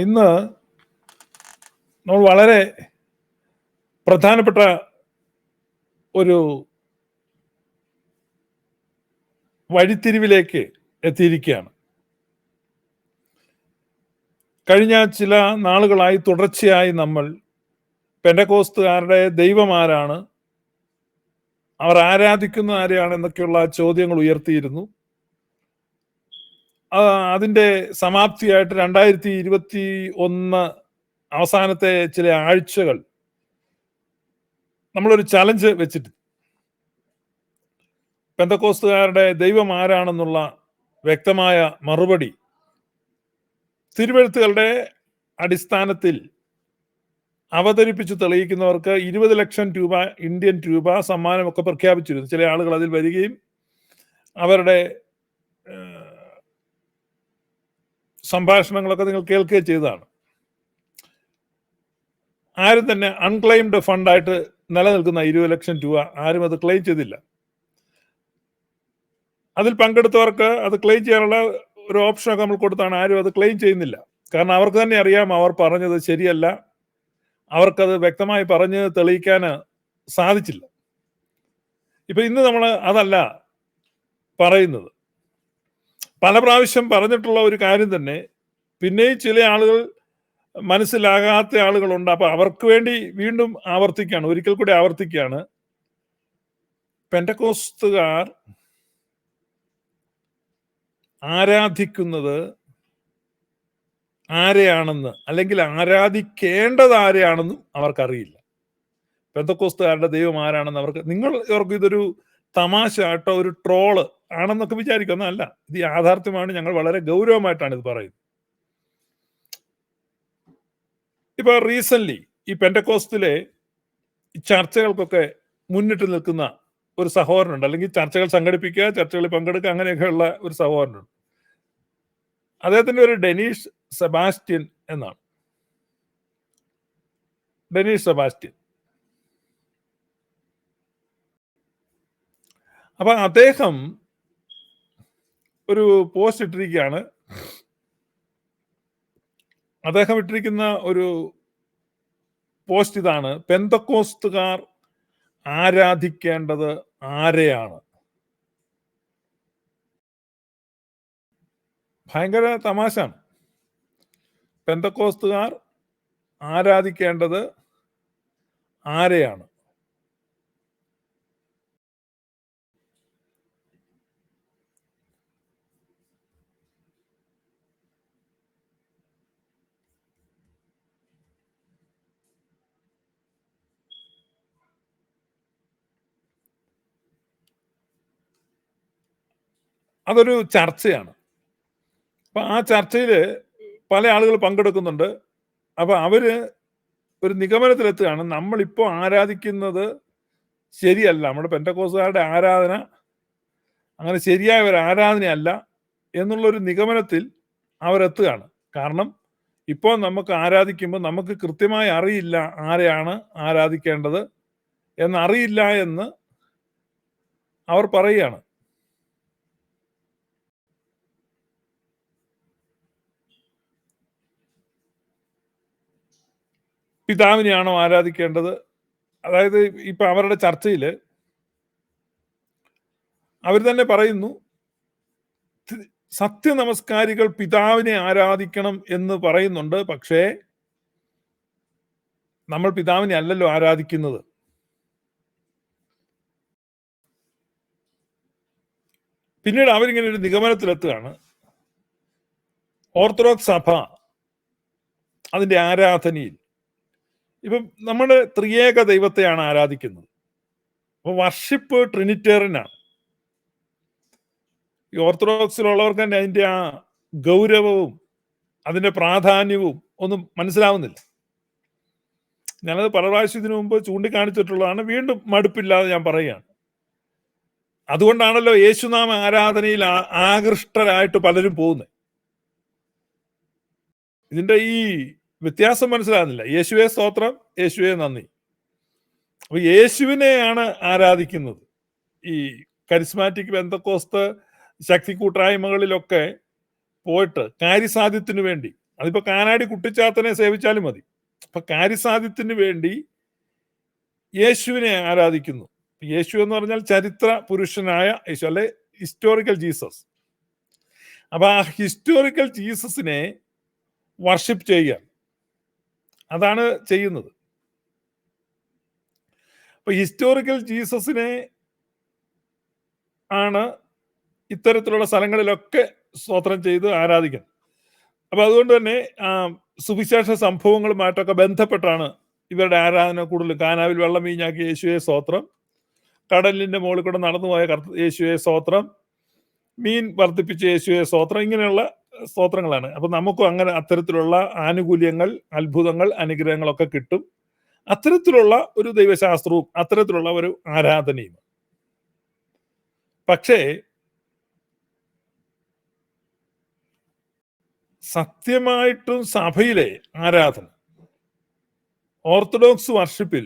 ഇന്ന് നമ്മൾ വളരെ പ്രധാനപ്പെട്ട ഒരു വഴിത്തിരിവിലേക്ക് എത്തിയിരിക്കുകയാണ്. കഴിഞ്ഞ ചില നാളുകളായി തുടർച്ചയായി നമ്മൾ പെന്തക്കോസ്തുകാരുടെ ദൈവം ആരാണ്, അവർ ആരാധിക്കുന്ന ആരെയാണ് എന്നൊക്കെയുള്ള ചോദ്യങ്ങൾ ഉയർത്തിയിരുന്നു. അതിൻ്റെ സമാപ്തിയായിട്ട് 2021 അവസാനത്തെ ചില ആഴ്ചകൾ നമ്മളൊരു ചലഞ്ച് വെച്ചിട്ട് പെന്തക്കോസ്തുകാരുടെ ദൈവം ആരാണെന്നുള്ള വ്യക്തമായ മറുപടി തിരുവെഴുത്തുകളുടെ അടിസ്ഥാനത്തിൽ അവതരിപ്പിച്ച് തെളിയിക്കുന്നവർക്ക് 20 ലക്ഷം രൂപ ഇന്ത്യൻ രൂപ സമ്മാനമൊക്കെ പ്രഖ്യാപിച്ചിരുന്നു. ചില ആളുകൾ അതിൽ വരികയും അവരുടെ സംഭാഷണങ്ങളൊക്കെ നിങ്ങൾ കേൾക്കുകയും ചെയ്തതാണ്. ആരും തന്നെ അൺക്ലെയിംഡ് ഫണ്ടായിട്ട് നിലനിൽക്കുന്ന 20 ലക്ഷം രൂപ ആരും അത് ക്ലെയിം ചെയ്തില്ല. അതിൽ പങ്കെടുത്തവർക്ക് അത് ക്ലെയിം ചെയ്യാനുള്ള ഒരു ഓപ്ഷനൊക്കെ നമ്മൾ കൊടുത്താണ്. ആരും അത് ക്ലെയിം ചെയ്യുന്നില്ല. കാരണം അവർക്ക് തന്നെ അറിയാം അവർ പറഞ്ഞത് ശരിയല്ല, അവർക്കത് വ്യക്തമായി പറഞ്ഞ് തെളിയിക്കാൻ സാധിച്ചില്ല. ഇപ്പൊ ഇന്ന് നമ്മൾ അതല്ല പറയുന്നത്. പല പ്രാവശ്യം പറഞ്ഞിട്ടുള്ള ഒരു കാര്യം തന്നെ പിന്നെയും ചില ആളുകൾ മനസ്സിലാകാത്ത ആളുകളുണ്ട്. അപ്പൊ അവർക്ക് വേണ്ടി വീണ്ടും ആവർത്തിക്കുകയാണ്, ഒരിക്കൽ കൂടി ആവർത്തിക്കുകയാണ്. പെന്തക്കോസ്തുകാർ ആരാധിക്കുന്നത് ആരെയാണെന്ന്, അല്ലെങ്കിൽ ആരാധിക്കേണ്ടത് ആരെയാണെന്നും അവർക്കറിയില്ല. പെന്തക്കോസ്തുകാരുടെ ദൈവം ആരാണെന്ന് അവർക്ക് ഇതൊരു തമാശ ആട്ടോ, ഒരു ട്രോള് ആണെന്നൊക്കെ വിചാരിക്കുന്നതല്ല. ഇത് യാഥാർത്ഥ്യമാണ്. ഞങ്ങൾ വളരെ ഗൗരവമായിട്ടാണ് ഇത് പറയുന്നത്. ഇപ്പൊ റീസെന്റ് ഈ പെന്തക്കോസ്തിലെ ചർച്ചകൾക്കൊക്കെ മുന്നിട്ട് നിൽക്കുന്ന ഒരു സഹോദരനുണ്ട്, അല്ലെങ്കിൽ ചർച്ചകൾ സംഘടിപ്പിക്കുക, ചർച്ചകളിൽ പങ്കെടുക്കുക, അങ്ങനെയൊക്കെയുള്ള ഒരു സഹോദരനുണ്ട്. അദ്ദേഹത്തിന്റെ ഒരു ഡെനീഷ് സെബാസ്റ്റ്യൻ എന്നാണ്. ഡെനീഷ് സെബാസ്റ്റ്യൻ. അപ്പൊ അദ്ദേഹം ഒരു പോസ്റ്റ് ഇട്ടിരിക്കുകയാണ്. അദ്ദേഹം ഇട്ടിരിക്കുന്ന ഒരു പോസ്റ്റ് ഇതാണ്: പെന്തക്കോസ്തുകാർ ആരാധിക്കേണ്ടത് ആരെയാണ്? ഭയങ്കര തമാശാണ്. പെന്തക്കോസ്തുകാർ ആരാധിക്കേണ്ടത് ആരെയാണ്? അതൊരു ചർച്ചയാണ്. അപ്പൊ ആ ചർച്ചയിൽ പല ആളുകൾ പങ്കെടുക്കുന്നുണ്ട്. അപ്പൊ അവര് ഒരു നിഗമനത്തിലെത്തുകയാണ്, നമ്മളിപ്പോൾ ആരാധിക്കുന്നത് ശരിയല്ല, നമ്മുടെ പെന്തക്കോസ്തുകാരുടെ ആരാധന അങ്ങനെ ശരിയായ ഒരു ആരാധനയല്ല എന്നുള്ളൊരു നിഗമനത്തിൽ അവരെത്തുകയാണ്. കാരണം ഇപ്പോൾ നമുക്ക് ആരാധിക്കുമ്പോൾ നമുക്ക് കൃത്യമായി അറിയില്ല ആരെയാണ് ആരാധിക്കേണ്ടത് എന്നറിയില്ല എന്ന് അവർ പറയുകയാണ്. പിതാവിനെയാണോ ആരാധിക്കേണ്ടത്? അതായത് ഇപ്പൊ അവരുടെ ചർച്ചയിൽ അവർ തന്നെ പറയുന്നു, സത്യനമസ്കാരികൾ പിതാവിനെ ആരാധിക്കണം എന്ന് പറയുന്നുണ്ട്. പക്ഷേ നമ്മൾ പിതാവിനെ അല്ലല്ലോ ആരാധിക്കുന്നത്. പിന്നീട് അവരിങ്ങനെ ഒരു നിഗമനത്തിലെത്തുകയാണ്, ഓർത്തഡോക്സ് സഭ അതിന്റെ ആരാധനയിൽ ഇപ്പം നമ്മുടെ ത്രിയേക ദൈവത്തെയാണ് ആരാധിക്കുന്നത്. അപ്പൊ വർഷിപ്പ് ട്രിനിറ്റേറിയനാണ്. ഈ ഓർത്തഡോക്സിലുള്ളവർക്ക് തന്നെ അതിന്റെ ആ ഗൗരവവും അതിന്റെ പ്രാധാന്യവും ഒന്നും മനസ്സിലാവുന്നില്ല. ഞാനത് പല പ്രാവശ്യം ഇതിനു മുമ്പ് ചൂണ്ടിക്കാണിച്ചിട്ടുള്ളതാണ്. വീണ്ടും മടുപ്പില്ലാതെ ഞാൻ പറയുകയാണ്. അതുകൊണ്ടാണല്ലോ യേശുനാമ ആരാധനയിൽ ആകൃഷ്ടരായിട്ട് പലരും പോകുന്നത്. ഇതിന്റെ ഈ വ്യത്യാസം മനസ്സിലാകുന്നില്ല. യേശുവേ സ്തോത്രം, യേശുവേ നന്ദി. അപ്പൊ യേശുവിനെയാണ് ആരാധിക്കുന്നത്. ഈ കരിസ്മാറ്റിക് പെന്തക്കോസ്ത് ശക്തി കൂട്ടായ്മകളിലൊക്കെ പോയിട്ട് കാര്യസാധ്യത്തിന് വേണ്ടി അതിപ്പോ കാനാടി കുട്ടിച്ചാത്തനെ സേവിച്ചാലും മതി. അപ്പൊ കാര്യസാധ്യത്തിന് വേണ്ടി യേശുവിനെ ആരാധിക്കുന്നു. യേശു എന്ന് പറഞ്ഞാൽ ചരിത്ര പുരുഷനായ യേശു, അല്ലെ ഹിസ്റ്റോറിക്കൽ ജീസസ്. അപ്പൊ ആ ഹിസ്റ്റോറിക്കൽ ജീസസിനെ വർഷിപ്പ് ചെയ്യുക, അതാണ് ചെയ്യുന്നത്. അപ്പൊ ഹിസ്റ്റോറിക്കൽ ജീസസിനെ ആണ് ഇത്തരത്തിലുള്ള സ്ഥലങ്ങളിലൊക്കെ സ്തോത്രം ചെയ്ത് ആരാധിക്കുന്നത്. അപ്പൊ അതുകൊണ്ട് തന്നെ സുവിശേഷ സംഭവങ്ങളുമായിട്ടൊക്കെ ബന്ധപ്പെട്ടാണ് ഇവരുടെ ആരാധന കൂടുതലും. കാനാവിൽ വെള്ളം വീഞ്ഞാക്കി യേശുവെ സ്തോത്രം, കടലിന്റെ മുകളിൽ കൂടെ നടന്നുപോയ യേശുവെ സ്തോത്രം, മീൻ വർദ്ധിപ്പിച്ച യേശുവെ സ്തോത്രം, ഇങ്ങനെയുള്ള സ്തോത്രങ്ങളാണ്. അപ്പൊ നമുക്കും അങ്ങനെ അത്തരത്തിലുള്ള ആനുകൂല്യങ്ങൾ, അത്ഭുതങ്ങൾ, അനുഗ്രഹങ്ങളൊക്കെ കിട്ടും. അത്തരത്തിലുള്ള ഒരു ദൈവശാസ്ത്രവും അത്തരത്തിലുള്ള ഒരു ആരാധനയും. പക്ഷേ സത്യമായിട്ടും സഭയിലെ ആരാധന, ഓർത്തഡോക്സ് വർഷിപ്പിൽ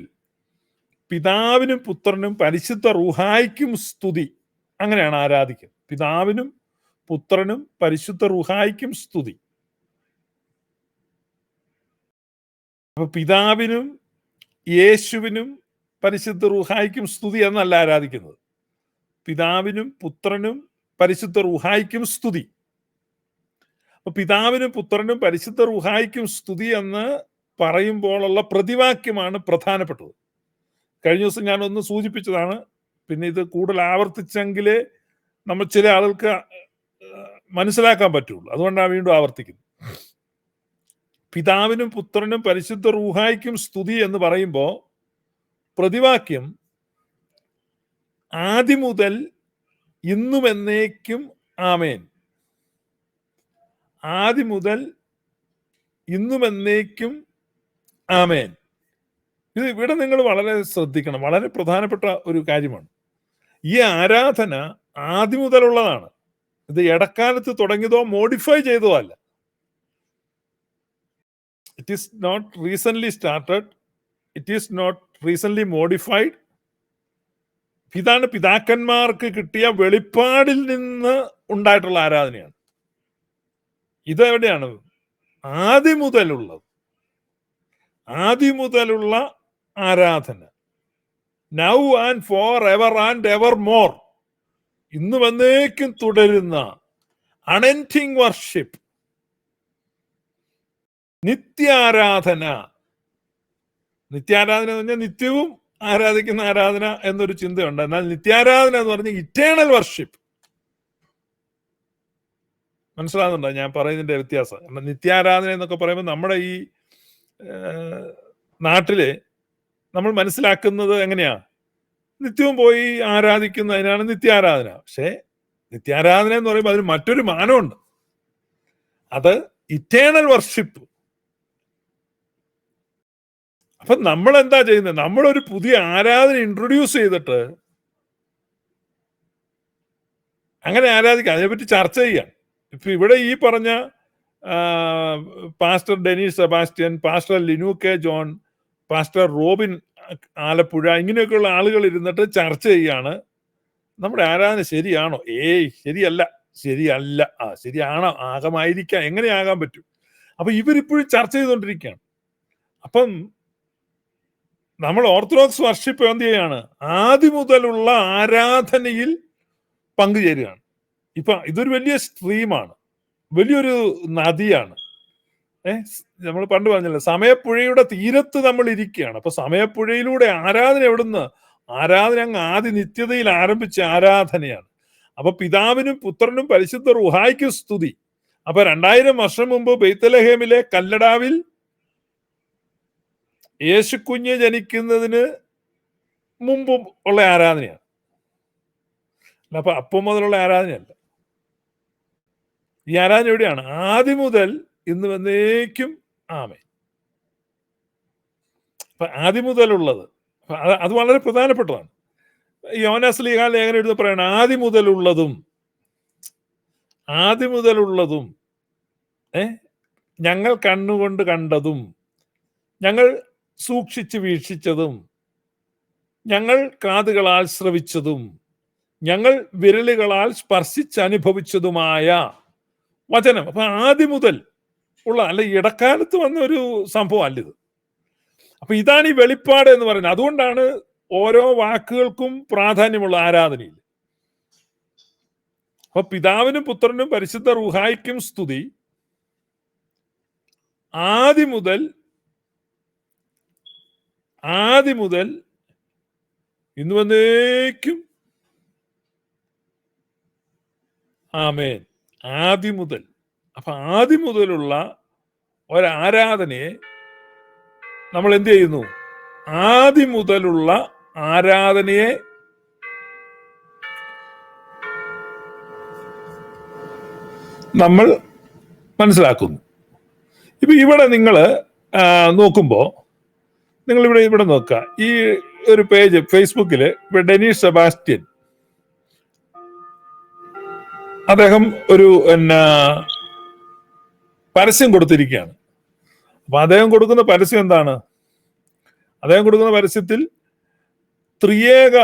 പിതാവിനും പുത്രനും പരിശുദ്ധ റൂഹായ്ക്കും സ്തുതി, അങ്ങനെയാണ് ആരാധിക്കുന്നത്. പിതാവിനും പുത്രനും പരിശുദ്ധ റൂഹായ്ക്കും സ്തുതി. അപ്പൊ പിതാവിനും യേശുവിനും പരിശുദ്ധ റൂഹായ്ക്കും സ്തുതി എന്നല്ല ആരാധിക്കുന്നത്. പിതാവിനും പുത്രനും പരിശുദ്ധ റൂഹായ്ക്കും സ്തുതി. അപ്പൊ പിതാവിനും പുത്രനും പരിശുദ്ധ റൂഹായ്ക്കും സ്തുതി എന്ന് പറയുമ്പോഴുള്ള പ്രതിവാക്യമാണ് പ്രധാനപ്പെട്ടത്. കഴിഞ്ഞ ദിവസം ഞാൻ ഒന്ന് സൂചിപ്പിച്ചതാണ്. പിന്നെ ഇത് കൂടുതൽ ആവർത്തിച്ചെങ്കിലേ നമ്മൾ ചില ആളുകൾക്ക് മനസ്സിലാക്കാൻ പറ്റുള്ളൂ. അതുകൊണ്ടാണ് വീണ്ടും ആവർത്തിക്കുന്നത്. പിതാവിനും പുത്രനും പരിശുദ്ധ റൂഹായ്ക്കും സ്തുതി എന്ന് പറയുമ്പോൾ പ്രതിവാക്യം ആദി മുതൽ ഇന്നും എന്നേക്കും ആമേൻ. ആദി മുതൽ ഇന്നും എന്നേക്കും ആമേൻ. ഇത് ഇവിടെ നിങ്ങൾ വളരെ ശ്രദ്ധിക്കണം, വളരെ പ്രധാനപ്പെട്ട ഒരു കാര്യമാണ്. ഈ ആരാധന ആദ്യം മുതലുള്ളതാണ്. ഇത് ഇടക്കാലത്ത് തുടങ്ങിയതോ മോഡിഫൈ ചെയ്തതോ അല്ല. It is not recent started, it is not recent modified. ഇതാണ് പിതാക്കന്മാർക്ക് കിട്ടിയ വെളിപ്പാടിൽ നിന്ന് ഉണ്ടായിട്ടുള്ള ആരാധനയാണ്. ഇതെവിടെയാണ്? ആദ്യം മുതലുള്ളത്, ആദ്യം മുതലുള്ള ആരാധന. Now and for ever and ever more, ഇന്നും എന്നേക്കും തുടരുന്ന അൺഎൻഡിങ് വർഷിപ്പ്, നിത്യാരാധന. നിത്യാരാധന എന്ന് പറഞ്ഞാൽ നിത്യവും ആരാധിക്കുന്ന ആരാധന എന്നൊരു ചിന്തയുണ്ട്. എന്നാൽ നിത്യാരാധന എന്ന് പറഞ്ഞാൽ ഇറ്റേണൽ വർഷിപ്പ്. മനസ്സിലാകുന്നുണ്ടോ ഞാൻ പറയുന്നതിന്റെ വ്യത്യാസം? കാരണം നിത്യാരാധന എന്നൊക്കെ പറയുമ്പോൾ നമ്മുടെ ഈ നാട്ടില് നമ്മൾ മനസ്സിലാക്കുന്നത് എങ്ങനെയാ? നിത്യവും പോയി ആരാധിക്കുന്നതിനാണ് നിത്യാരാധന. പക്ഷേ നിത്യാരാധന എന്ന് പറയുമ്പോൾ അതിന് മറ്റൊരു മാനമുണ്ട്. അത് ഇറ്റേണൽ വർഷിപ്പ്. അപ്പൊ നമ്മൾ എന്താ ചെയ്യുന്നത്? നമ്മളൊരു പുതിയ ആരാധന ഇൻട്രൊഡ്യൂസ് ചെയ്തിട്ട് അങ്ങനെ ആരാധിക്കാം, അതിനെപ്പറ്റി ചർച്ച ചെയ്യാം. ഇപ്പൊ ഇവിടെ ഈ പറഞ്ഞ pastor Denis Sebastian, pastor Linu K John, pastor Robin Alappuzha, ഇങ്ങനെയൊക്കെയുള്ള ആളുകൾ ഇരുന്നിട്ട് ചർച്ച ചെയ്യാണ് നമ്മുടെ ആരാധന ശരിയാണോ? ശരിയല്ല, ശരിയല്ല. ശരിയാണോ? ആകാമായിരിക്കാം, എങ്ങനെ ആകാൻ പറ്റും? അപ്പൊ ഇവരിപ്പോഴും ചർച്ച ചെയ്തുകൊണ്ടിരിക്കുകയാണ്. അപ്പം നമ്മൾ ഓർത്തഡോക്സ് വർഷിപ്പ് എന്ത് ചെയ്യാണ്? ആദ്യം മുതലുള്ള ആരാധനയിൽ പങ്കുചേരുകയാണ്. ഇപ്പൊ ഇതൊരു വലിയ സ്ട്രീമാണ്, വലിയൊരു നദിയാണ്. നമ്മൾ പണ്ട് പറഞ്ഞല്ലോ, സമയപ്പുഴയുടെ തീരത്ത് നമ്മൾ ഇരിക്കുകയാണ്. അപ്പൊ സമയപ്പുഴയിലൂടെ ആരാധന എവിടുന്ന്? ആരാധന അങ്ങ് ആദ്യ നിത്യതയിൽ ആരംഭിച്ച ആരാധനയാണ്. അപ്പൊ പിതാവിനും പുത്രനും പരിശുദ്ധ റൂഹായ്ക്കും സ്തുതി. അപ്പൊ 2000 വർഷം മുമ്പ് ബെയ്ത്തലഹേമിലെ കല്ലടാവിൽ യേശുക്കുഞ്ഞ് ജനിക്കുന്നതിന് മുമ്പും ഉള്ള ആരാധനയാണ്. അപ്പൊ അപ്പം മുതലുള്ള ആരാധനയല്ല. ഈ ആരാധന എവിടെയാണ്? ആദ്യം മുതൽ ഇന്ന് എന്നേക്കും ആമേൻ. അപ്പൊ ആദ്യം മുതലുള്ളത് അത് വളരെ പ്രധാനപ്പെട്ടതാണ്. യോഹന്നാൻ ശ്ലീഹാ ലേഖനം എഴുതി പറയണം, ആദ്യം മുതലുള്ളതും ഞങ്ങൾ കണ്ണുകൊണ്ട് കണ്ടതും ഞങ്ങൾ സൂക്ഷിച്ച് വീക്ഷിച്ചതും ഞങ്ങൾ കാതുകളാൽ ശ്രവിച്ചതും ഞങ്ങൾ വിരലുകളാൽ സ്പർശിച്ചനുഭവിച്ചതുമായ വചനം. അപ്പൊ ആദ്യം മുതൽ ഉള്ള അല്ല ഇടക്കാലത്ത് വന്ന ഒരു സംഭവം അല്ല ഇത്. അപ്പൊ ഇതാണ് ഈ വെളിപ്പാട് എന്ന് പറയുന്നത്. അതുകൊണ്ടാണ് ഓരോ വാക്കുകൾക്കും പ്രാധാന്യമുള്ള ആരാധനയിൽ. അപ്പൊ പിതാവിനും പുത്രനും പരിശുദ്ധ റൂഹായിക്കും സ്തുതി ആദി മുതൽ ഇന്ന് വന്നേക്കും. ആമേൻ. ആദി മുതൽ. അപ്പൊ ആദി മുതലുള്ള ഒരാരാധനയെ നമ്മൾ എന്ത് ചെയ്യുന്നു? ആദി മുതലുള്ള ആരാധനയെ നമ്മൾ മനസ്സിലാക്കുന്നു. ഇപ്പൊ ഇവിടെ നിങ്ങൾ നോക്കുമ്പോ നിങ്ങൾ ഇവിടെ നോക്കുക. ഈ ഒരു പേജ് ഫേസ്ബുക്കില് ഡെനീസ് സെബാസ്റ്റ്യൻ അദ്ദേഹം ഒരു പരസ്യം കൊടുത്തിരിക്കുകയാണ്. അപ്പൊ അദ്ദേഹം കൊടുക്കുന്ന പരസ്യം എന്താണ്? അദ്ദേഹം കൊടുക്കുന്ന പരസ്യത്തിൽ ത്രിയേക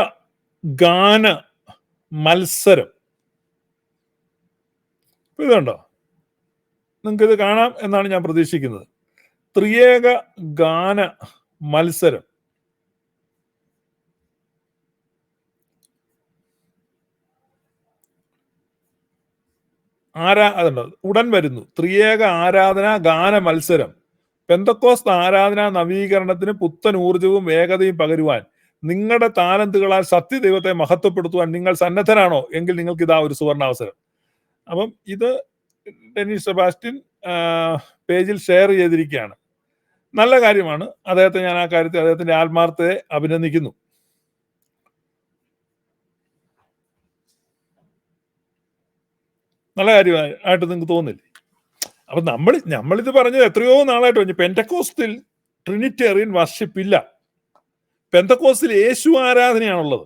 ഗാന മത്സരം. ഇതുണ്ടോ? നിങ്ങൾക്ക് ഇത് കാണാം എന്നാണ് ഞാൻ പ്രതീക്ഷിക്കുന്നത്. ത്രിയേക ഗാന മത്സരം. അതുണ്ടോ? ഉടൻ വരുന്നു ത്രിയേക ആരാധന ഗാന മത്സരം. പെന്തക്കോസ്ത് ആരാധന നവീകരണത്തിന് പുത്തൻ ഊർജവും വേഗതയും പകരുവാൻ നിങ്ങളുടെ താലന്തുകളാൽ സത്യദൈവത്തെ മഹത്വപ്പെടുത്തുവാൻ നിങ്ങൾ സന്നദ്ധരാണോ എങ്കിൽ നിങ്ങൾക്ക് ഇതാ ഒരു സുവർണാവസരം. അപ്പം ഇത് ഡെനീസ് സെബാസ്റ്റ്യൻ പേജിൽ ഷെയർ ചെയ്തിരിക്കുകയാണ്. നല്ല കാര്യമാണ്. അദ്ദേഹത്തെ ഞാൻ ആ കാര്യത്തിൽ അദ്ദേഹത്തിന്റെ ആത്മാർത്ഥതയെ അഭിനന്ദിക്കുന്നു. നല്ല കാര്യമായിട്ട് നിങ്ങൾക്ക് തോന്നില്ലേ? അപ്പൊ നമ്മളിത് പറഞ്ഞത് എത്രയോ നാളായിട്ട് പറഞ്ഞു. പെന്തക്കോസ്തിൽ ട്രിനിറ്റേറിയൻ വർഷിപ്പ് ഇല്ല. പെന്തക്കോസ്തിൽ യേശു ആരാധനയാണുള്ളത്.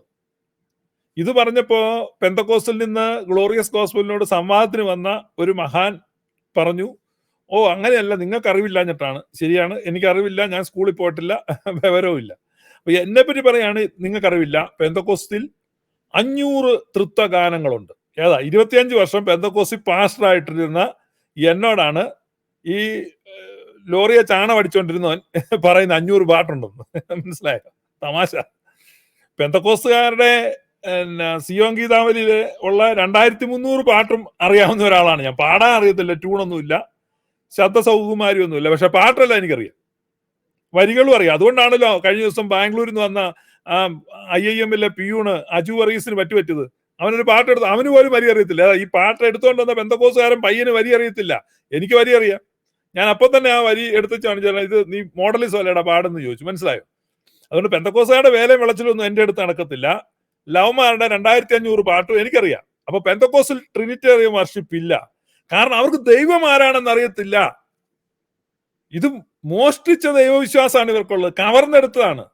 ഇത് പറഞ്ഞപ്പോ പെന്തക്കോസ്തിൽ നിന്ന് ഗ്ലോറിയസ് ഗോസ്പലിനോട് സംവാദത്തിന് വന്ന ഒരു മഹാൻ പറഞ്ഞു, ഓ അങ്ങനെയല്ല, നിങ്ങൾക്ക് അറിവില്ലാഞ്ഞിട്ടാണ്. ശരിയാണ്, എനിക്കറിവില്ല, ഞാൻ സ്കൂളിൽ പോയിട്ടില്ല, വിവരവും ഇല്ല. അപ്പൊ എന്നെ പറ്റി പറയാണ് നിങ്ങൾക്കറിവില്ല. പെന്തക്കോസ്തിൽ 500 തൃത്വഗാനങ്ങളുണ്ട്. ഏതാ 25 വർഷം പെന്തക്കോസ്തി പാസ്റ്റർ ആയിട്ടിരുന്ന എന്നോടാണ് ഈ ലോറിയെ ചാണ അടിച്ചോണ്ടിരുന്നവൻ പറയുന്ന 500 പാട്ടുണ്ടെന്ന്. മനസ്സിലായോ? തമാശ. പെന്തക്കോസ്തുകാരുടെ സിയോൻ ഗീതാവലിയില് ഉള്ള 2300 പാട്ടും അറിയാവുന്ന ഒരാളാണ് ഞാൻ. പാടാൻ അറിയത്തില്ല, ട്യൂണൊന്നുമില്ല, ശബ്ദ സൗകുമാരിയൊന്നുമില്ല, പക്ഷെ പാട്ടല്ല എനിക്കറിയാം, വരികളും അറിയാം. അതുകൊണ്ടാണല്ലോ കഴിഞ്ഞ ദിവസം ബാംഗ്ലൂരിൽ നിന്ന് വന്ന IIM-ലെ പിയൂണ് അജു വർഗീസിന് പറ്റുപറ്റത്. അവനൊരു പാട്ടെടുത്ത് അവന് പോലും വരി അറിയത്തില്ല. ഈ പാട്ട് എടുത്തുകൊണ്ട് വന്ന പെന്തക്കോസ്തുകാരൻ പയ്യന് വരി അറിയത്തില്ല, എനിക്ക് വരി അറിയാം. ഞാൻ അപ്പൊ തന്നെ ആ വരി എടുത്ത് കാണിച്ചാൽ ഇത് നീ മോഡലിസം അല്ലേടാ പാടെന്ന് ചോദിച്ചു. മനസ്സിലായോ? അതുകൊണ്ട് പെന്തക്കോസ്തുകാരുടെ വേലയും വിളച്ചിലൊന്നും എന്റെ അടുത്ത് നടക്കത്തില്ല. ലവ്മാരുടെ 2500 പാട്ടും എനിക്കറിയാം. അപ്പൊ പെന്തക്കോസ്തിൽ ട്രിനിറ്റേറിയൻ വർഷിപ്പ് ഇല്ല. കാരണം അവർക്ക് ദൈവം ആരാണെന്ന് അറിയത്തില്ല. ഇത് മോഷ്ടിച്ച ദൈവവിശ്വാസമാണ് ഇവർക്കുള്ളത്, കവർന്നെടുത്തതാണ്.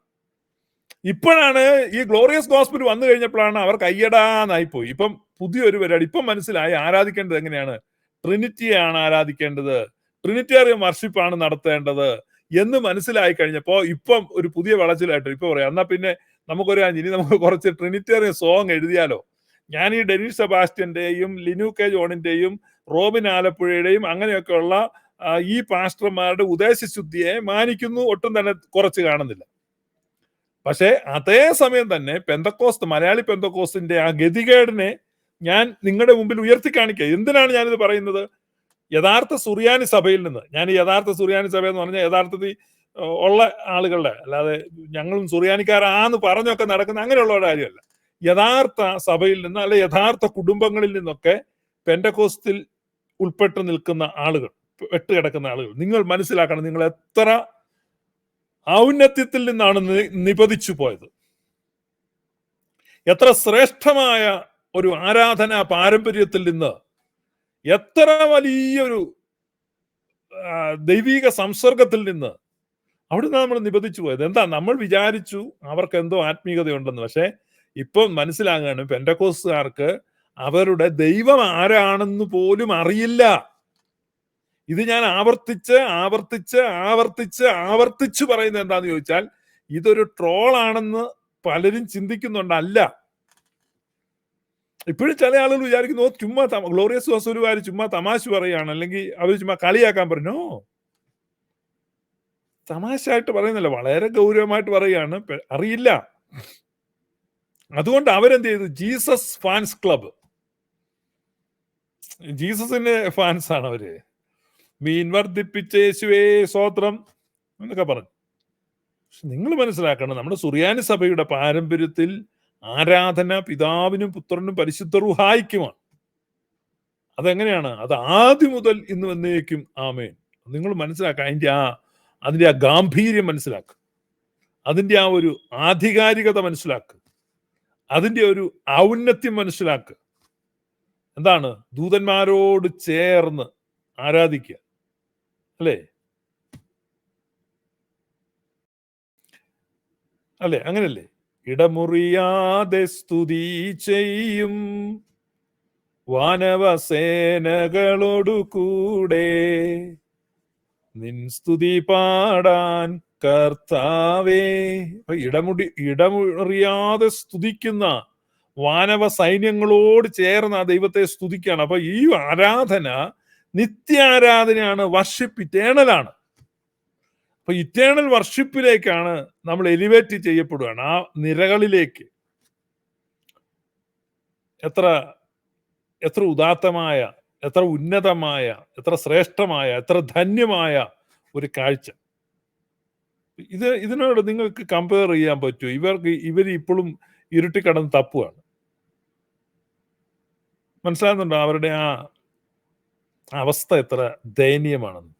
ഇപ്പോഴാണ് ഈ ഗ്ലോറിയസ് ഗോസ്പൽ വന്നു കഴിഞ്ഞപ്പോഴാണ് അവർക്ക് അയ്യടാന്നായിപ്പോയി. ഇപ്പം പുതിയൊരു പരിപാടി ഇപ്പം മനസ്സിലായി. ആരാധിക്കേണ്ടത് എങ്ങനെയാണ്? ട്രിനിറ്റിയാണ് ആരാധിക്കേണ്ടത്, ട്രിനിറ്റേറിയൻ വർഷിപ്പാണ് നടത്തേണ്ടത് എന്ന് മനസ്സിലായി കഴിഞ്ഞപ്പോ ഇപ്പം ഒരു പുതിയ വളച്ചിലായിട്ട് ഇപ്പൊ പറയാം, എന്നാ പിന്നെ ഇനി നമുക്ക് കുറച്ച് ട്രിനിറ്റേറിയൻ സോങ് എഴുതിയാലോ. ഞാൻ ഈ ഡെനീസ് സെബാസ്റ്റ്യന്റെയും ലിനു കെ ജോണിന്റെയും റോബിൻ ആലപ്പുഴയുടെയും അങ്ങനെയൊക്കെയുള്ള ഈ പാസ്റ്റർമാരുടെ ഉദ്ദേശശുദ്ധിയെ മാനിക്കുന്നു, ഒട്ടും തന്നെ കുറച്ച് കാണുന്നില്ല. പക്ഷേ അതേസമയം തന്നെ മലയാളി പെന്തക്കോസ്തിന്റെ ആ ഗതികേടിനെ ഞാൻ നിങ്ങളുടെ മുമ്പിൽ ഉയർത്തി കാണിക്കുക. എന്തിനാണ് ഞാനിത് പറയുന്നത്? യഥാർത്ഥ സുറിയാനി സഭയിൽ നിന്ന്, ഞാൻ ഈ യഥാർത്ഥ സുറിയാനി സഭ എന്ന് പറഞ്ഞാൽ യഥാർത്ഥത്തിൽ ഉള്ള ആളുകളുടെ, അല്ലാതെ ഞങ്ങളും സുറിയാനിക്കാരാന്ന് പറഞ്ഞൊക്കെ നടക്കുന്ന അങ്ങനെയുള്ള കാര്യമല്ല. യഥാർത്ഥ സഭയിൽ നിന്ന്, അല്ലെ യഥാർത്ഥ കുടുംബങ്ങളിൽ നിന്നൊക്കെ പെന്തക്കോസ്തിൽ ഉൾപ്പെട്ട് നിൽക്കുന്ന ആളുകൾ, പെട്ടുകിടക്കുന്ന ആളുകൾ, നിങ്ങൾ മനസ്സിലാക്കണം, നിങ്ങൾ എത്ര ഔന്നത്യത്തിൽ നിന്നാണ് നിപതിച്ചു പോയത്. എത്ര ശ്രേഷ്ഠമായ ഒരു ആരാധനാ പാരമ്പര്യത്തിൽ നിന്ന്, എത്ര വലിയൊരു ദൈവിക സംസർഗത്തിൽ നിന്ന് അവിടുന്ന് നമ്മൾ നിപതിച്ചു പോയത്. എന്താ, നമ്മൾ വിചാരിച്ചു അവർക്ക് എന്തോ ആത്മീയതയുണ്ടെന്ന്. പക്ഷെ ഇപ്പം മനസ്സിലാകാണ് പെന്തക്കോസ്തുകാർക്ക് അവരുടെ ദൈവം ആരാണെന്ന് പോലും അറിയില്ല. ഇത് ഞാൻ ആവർത്തിച്ച് പറയുന്നത് എന്താന്ന് ചോദിച്ചാൽ, ഇതൊരു ട്രോളാണെന്ന് പലരും ചിന്തിക്കുന്നുണ്ട്. അല്ല, ഇപ്പോഴും ചില ആളുകൾ വിചാരിക്കുന്നു ചുമ്മാ ഗ്ലോറിയസ് വസൂലുകാർ ചുമ്മാ തമാശ പറയാണ്, അല്ലെങ്കിൽ അവർ ചുമ്മാ കളിയാക്കാൻ പറഞ്ഞു. തമാശയായിട്ട് പറയുന്നില്ല, വളരെ ഗൗരവമായിട്ട് പറയുകയാണ്. അറിയില്ല. അതുകൊണ്ട് അവരെന്ത് ചെയ്തു? ജീസസ് ഫാൻസ് ക്ലബ്, ജീസസിന്റെ ഫാൻസ് ആണ് അവര്. മീൻ വർദ്ധിപ്പിച്ച യേശുവേ സ്തോത്രം എന്നൊക്കെ പറഞ്ഞു. പക്ഷെ നിങ്ങൾ മനസ്സിലാക്കണം, നമ്മുടെ സുറിയാനി സഭയുടെ പാരമ്പര്യത്തിൽ ആരാധന പിതാവിനും പുത്രനും പരിശുദ്ധ റൂഹായിക്കുമാണ്. അതെങ്ങനെയാണ്? അത് ആദ്യം മുതൽ ഇന്ന് എന്നേക്കും ആമേൻ. നിങ്ങൾ മനസ്സിലാക്കുക, അതിന്റെ ആ ഗാംഭീര്യം മനസ്സിലാക്കുക, അതിന്റെ ആ ഒരു ആധികാരികത മനസ്സിലാക്കുക, അതിന്റെ ഒരു ഔന്നത്യം മനസ്സിലാക്കുക. എന്താണ്? ദൂതന്മാരോട് ചേർന്ന് ആരാധിക്കുക, അല്ലേ? അല്ലേ? അങ്ങനല്ലേ? ഇടമുറിയാതെ സ്തുതി ചെയ്യും വാനവസേനകളോടു കൂടെ നിൻ സ്തുതി പാടാൻ കർത്താവേ. ഇടമുറിയാതെ സ്തുതിക്കുന്ന വാനവ സൈന്യങ്ങളോട് ചേർന്ന് ആ ദൈവത്തെ സ്തുതിക്കുകയാണ്. അപ്പൊ ഈ ആരാധന നിത്യാരാധനയാണ്, വർഷിപ്പ് ഇറ്റേണലാണ്. അപ്പൊ ഇറ്റേണൽ വർഷിപ്പിലേക്കാണ് നമ്മൾ എലിവേറ്റ് ചെയ്യപ്പെടുകയാണ്, ആ നിരകളിലേക്ക്. എത്ര ഉദാത്തമായ, എത്ര ഉന്നതമായ, എത്ര ശ്രേഷ്ഠമായ, എത്ര ധന്യമായ ഒരു കാഴ്ച. ഇതിനോട് നിങ്ങൾക്ക് കമ്പയർ ചെയ്യാൻ പറ്റുമോ? ഇവർ ഇപ്പോഴും ഇരുട്ടിക്കടന്ന് തപ്പുകയാണ്. മനസ്സിലാകുന്നുണ്ടോ അവരുടെ ആ അവസ്ഥ എത്ര ദയനീയമാണെന്ന്?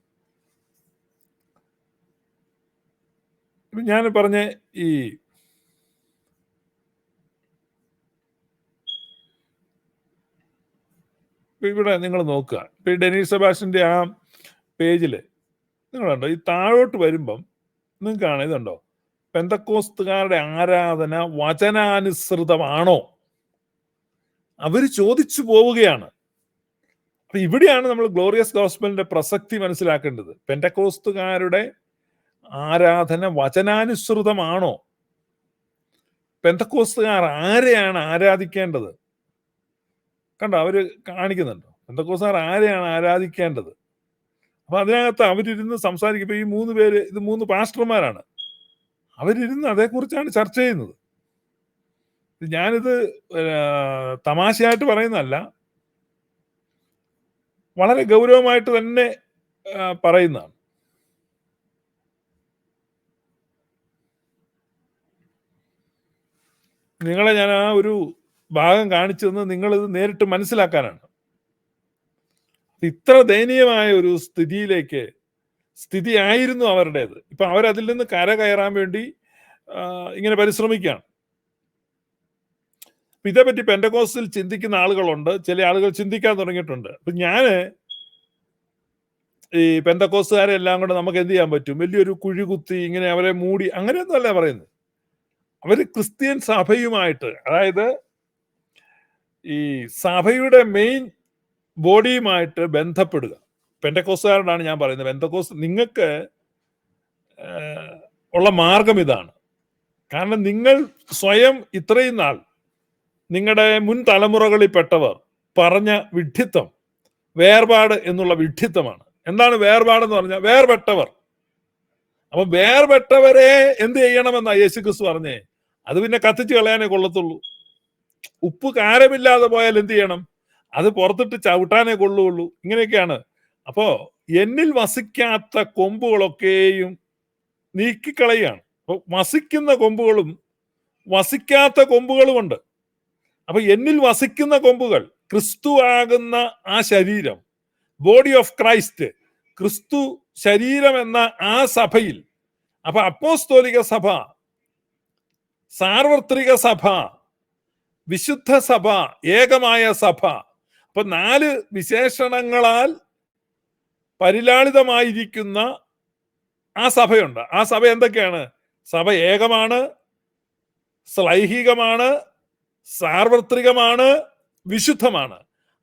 ഞാൻ പറഞ്ഞ ഈ ഇവിടെ നിങ്ങൾ നോക്കുക, ഇപ്പൊ ഈ ഡെനീസ് സെബാസ്റ്റ്യന്റെ ആ പേജില് നിങ്ങൾ കണ്ടോ, ഈ താഴോട്ട് വരുമ്പം നിങ്ങൾക്ക് കാണാം, ഇതുണ്ടോ, പെന്തക്കോസ്തുകാരുടെ ആരാധന വചനാനുസൃതമാണോ? അവര് ചോദിച്ചു പോവുകയാണ്. അപ്പൊ ഇവിടെയാണ് നമ്മൾ ഗ്ലോറിയസ് ഗോസ്പലിന്റെ പ്രസക്തി മനസ്സിലാക്കേണ്ടത്. പെന്തക്കോസ്തുകാരുടെ ആരാധന വചനാനുസൃതമാണോ? പെന്തക്കോസ്തുകാർ ആരെയാണ് ആരാധിക്കേണ്ടത്? കണ്ടോ, അവര് കാണിക്കുന്നുണ്ടോ പെന്തക്കോസ്തുകാർ ആരെയാണ് ആരാധിക്കേണ്ടത്? അപ്പൊ അതിനകത്ത് അവരിരുന്ന് സംസാരിക്കുമ്പോ ഈ 3 പേര്, ഇത് 3 പാസ്റ്റർമാരാണ്, അവരിരുന്ന് അതേക്കുറിച്ചാണ് ചർച്ച ചെയ്യുന്നത്. ഞാനിത് തമാശയായിട്ട് പറയുന്നതല്ല, വളരെ ഗൗരവമായിട്ട് തന്നെ പറയുന്നതാണ്. നിങ്ങളെ ഞാൻ ആ ഒരു ഭാഗം കാണിച്ചു തന്ന് നിങ്ങളിത് നേരിട്ട് മനസ്സിലാക്കാനാണ്. ഇത്ര ദയനീയമായ ഒരു സ്ഥിതി ആയിരുന്നു അവരുടേത്. ഇപ്പൊ അവരതിൽ നിന്ന് കരകയറാൻ വേണ്ടി ഇങ്ങനെ പരിശ്രമിക്കുകയാണ്. ഇതേപറ്റി പെന്തക്കോസ്റ്റിൽ ചിന്തിക്കുന്ന ആളുകളുണ്ട്, ചില ആളുകൾ ചിന്തിക്കാൻ തുടങ്ങിയിട്ടുണ്ട്. അപ്പൊ ഞാന് ഈ പെന്തക്കോസ്റ്റുകാരെ എല്ലാം കൂടെ നമുക്ക് എന്ത് ചെയ്യാൻ പറ്റും? വലിയൊരു കുഴി കുത്തി ഇങ്ങനെ അവരെ മൂടി, അങ്ങനെയൊന്നും അല്ല പറയുന്നത്. അവര് ക്രിസ്ത്യൻ സഭയുമായിട്ട്, അതായത് ഈ സഭയുടെ മെയിൻ ബോഡിയുമായിട്ട് ബന്ധപ്പെടുക. പെന്തക്കോസ്റ്റുകാരോടാണ് ഞാൻ പറയുന്നത്. പെന്തക്കോസ്റ്റ് നിങ്ങൾക്ക് ഉള്ള മാർഗം ഇതാണ്. കാരണം നിങ്ങൾ സ്വയം ഇത്രയും നാൾ നിങ്ങളുടെ മുൻ തലമുറകളിൽപ്പെട്ടവർ പറഞ്ഞ വിഡ്ഢിത്തം, വേർപാട് എന്നുള്ള വിഡ്ഢിത്തമാണ്. എന്താണ് വേർപാടെന്ന് പറഞ്ഞാൽ? വേർപെട്ടവർ. അപ്പൊ വേർപെട്ടവരെ എന്ത് ചെയ്യണമെന്നാ യേശുക്രിസ്തു പറഞ്ഞേ? അത് പിന്നെ കത്തിച്ച് കളയാനേ കൊള്ളത്തുള്ളൂ. ഉപ്പ് കാരമില്ലാതെ പോയാൽ എന്ത് ചെയ്യണം? അത് പുറത്തിട്ട് ചവിട്ടാനേ കൊള്ളുള്ളൂ. ഇങ്ങനെയൊക്കെയാണ്. അപ്പോ എന്നിൽ വസിക്കാത്ത കൊമ്പുകളൊക്കെയും നീക്കിക്കളയാണ്. അപ്പൊ വസിക്കുന്ന കൊമ്പുകളും വസിക്കാത്ത കൊമ്പുകളുമുണ്ട്. അപ്പൊ എന്നിൽ വസിക്കുന്ന കൊമ്പുകൾ ക്രിസ്തു ആകുന്ന ആ ശരീരം, ബോഡി ഓഫ് ക്രൈസ്റ്റ്, ക്രിസ്തു ശരീരം എന്ന ആ സഭയിൽ. അപ്പൊ അപ്പോസ്തോലിക സഭ, സാർവത്രിക സഭ, വിശുദ്ധ സഭ, ഏകമായ സഭ. അപ്പൊ 4 വിശേഷണങ്ങളാൽ പരിലാളിതമായിരിക്കുന്ന ആ സഭയുണ്ട്. ആ സഭ എന്തൊക്കെയാണ്? സഭ ഏകമാണ്, ശ്ലൈഹികമാണ്, സാർവത്രികമാണ്, വിശുദ്ധമാണ്.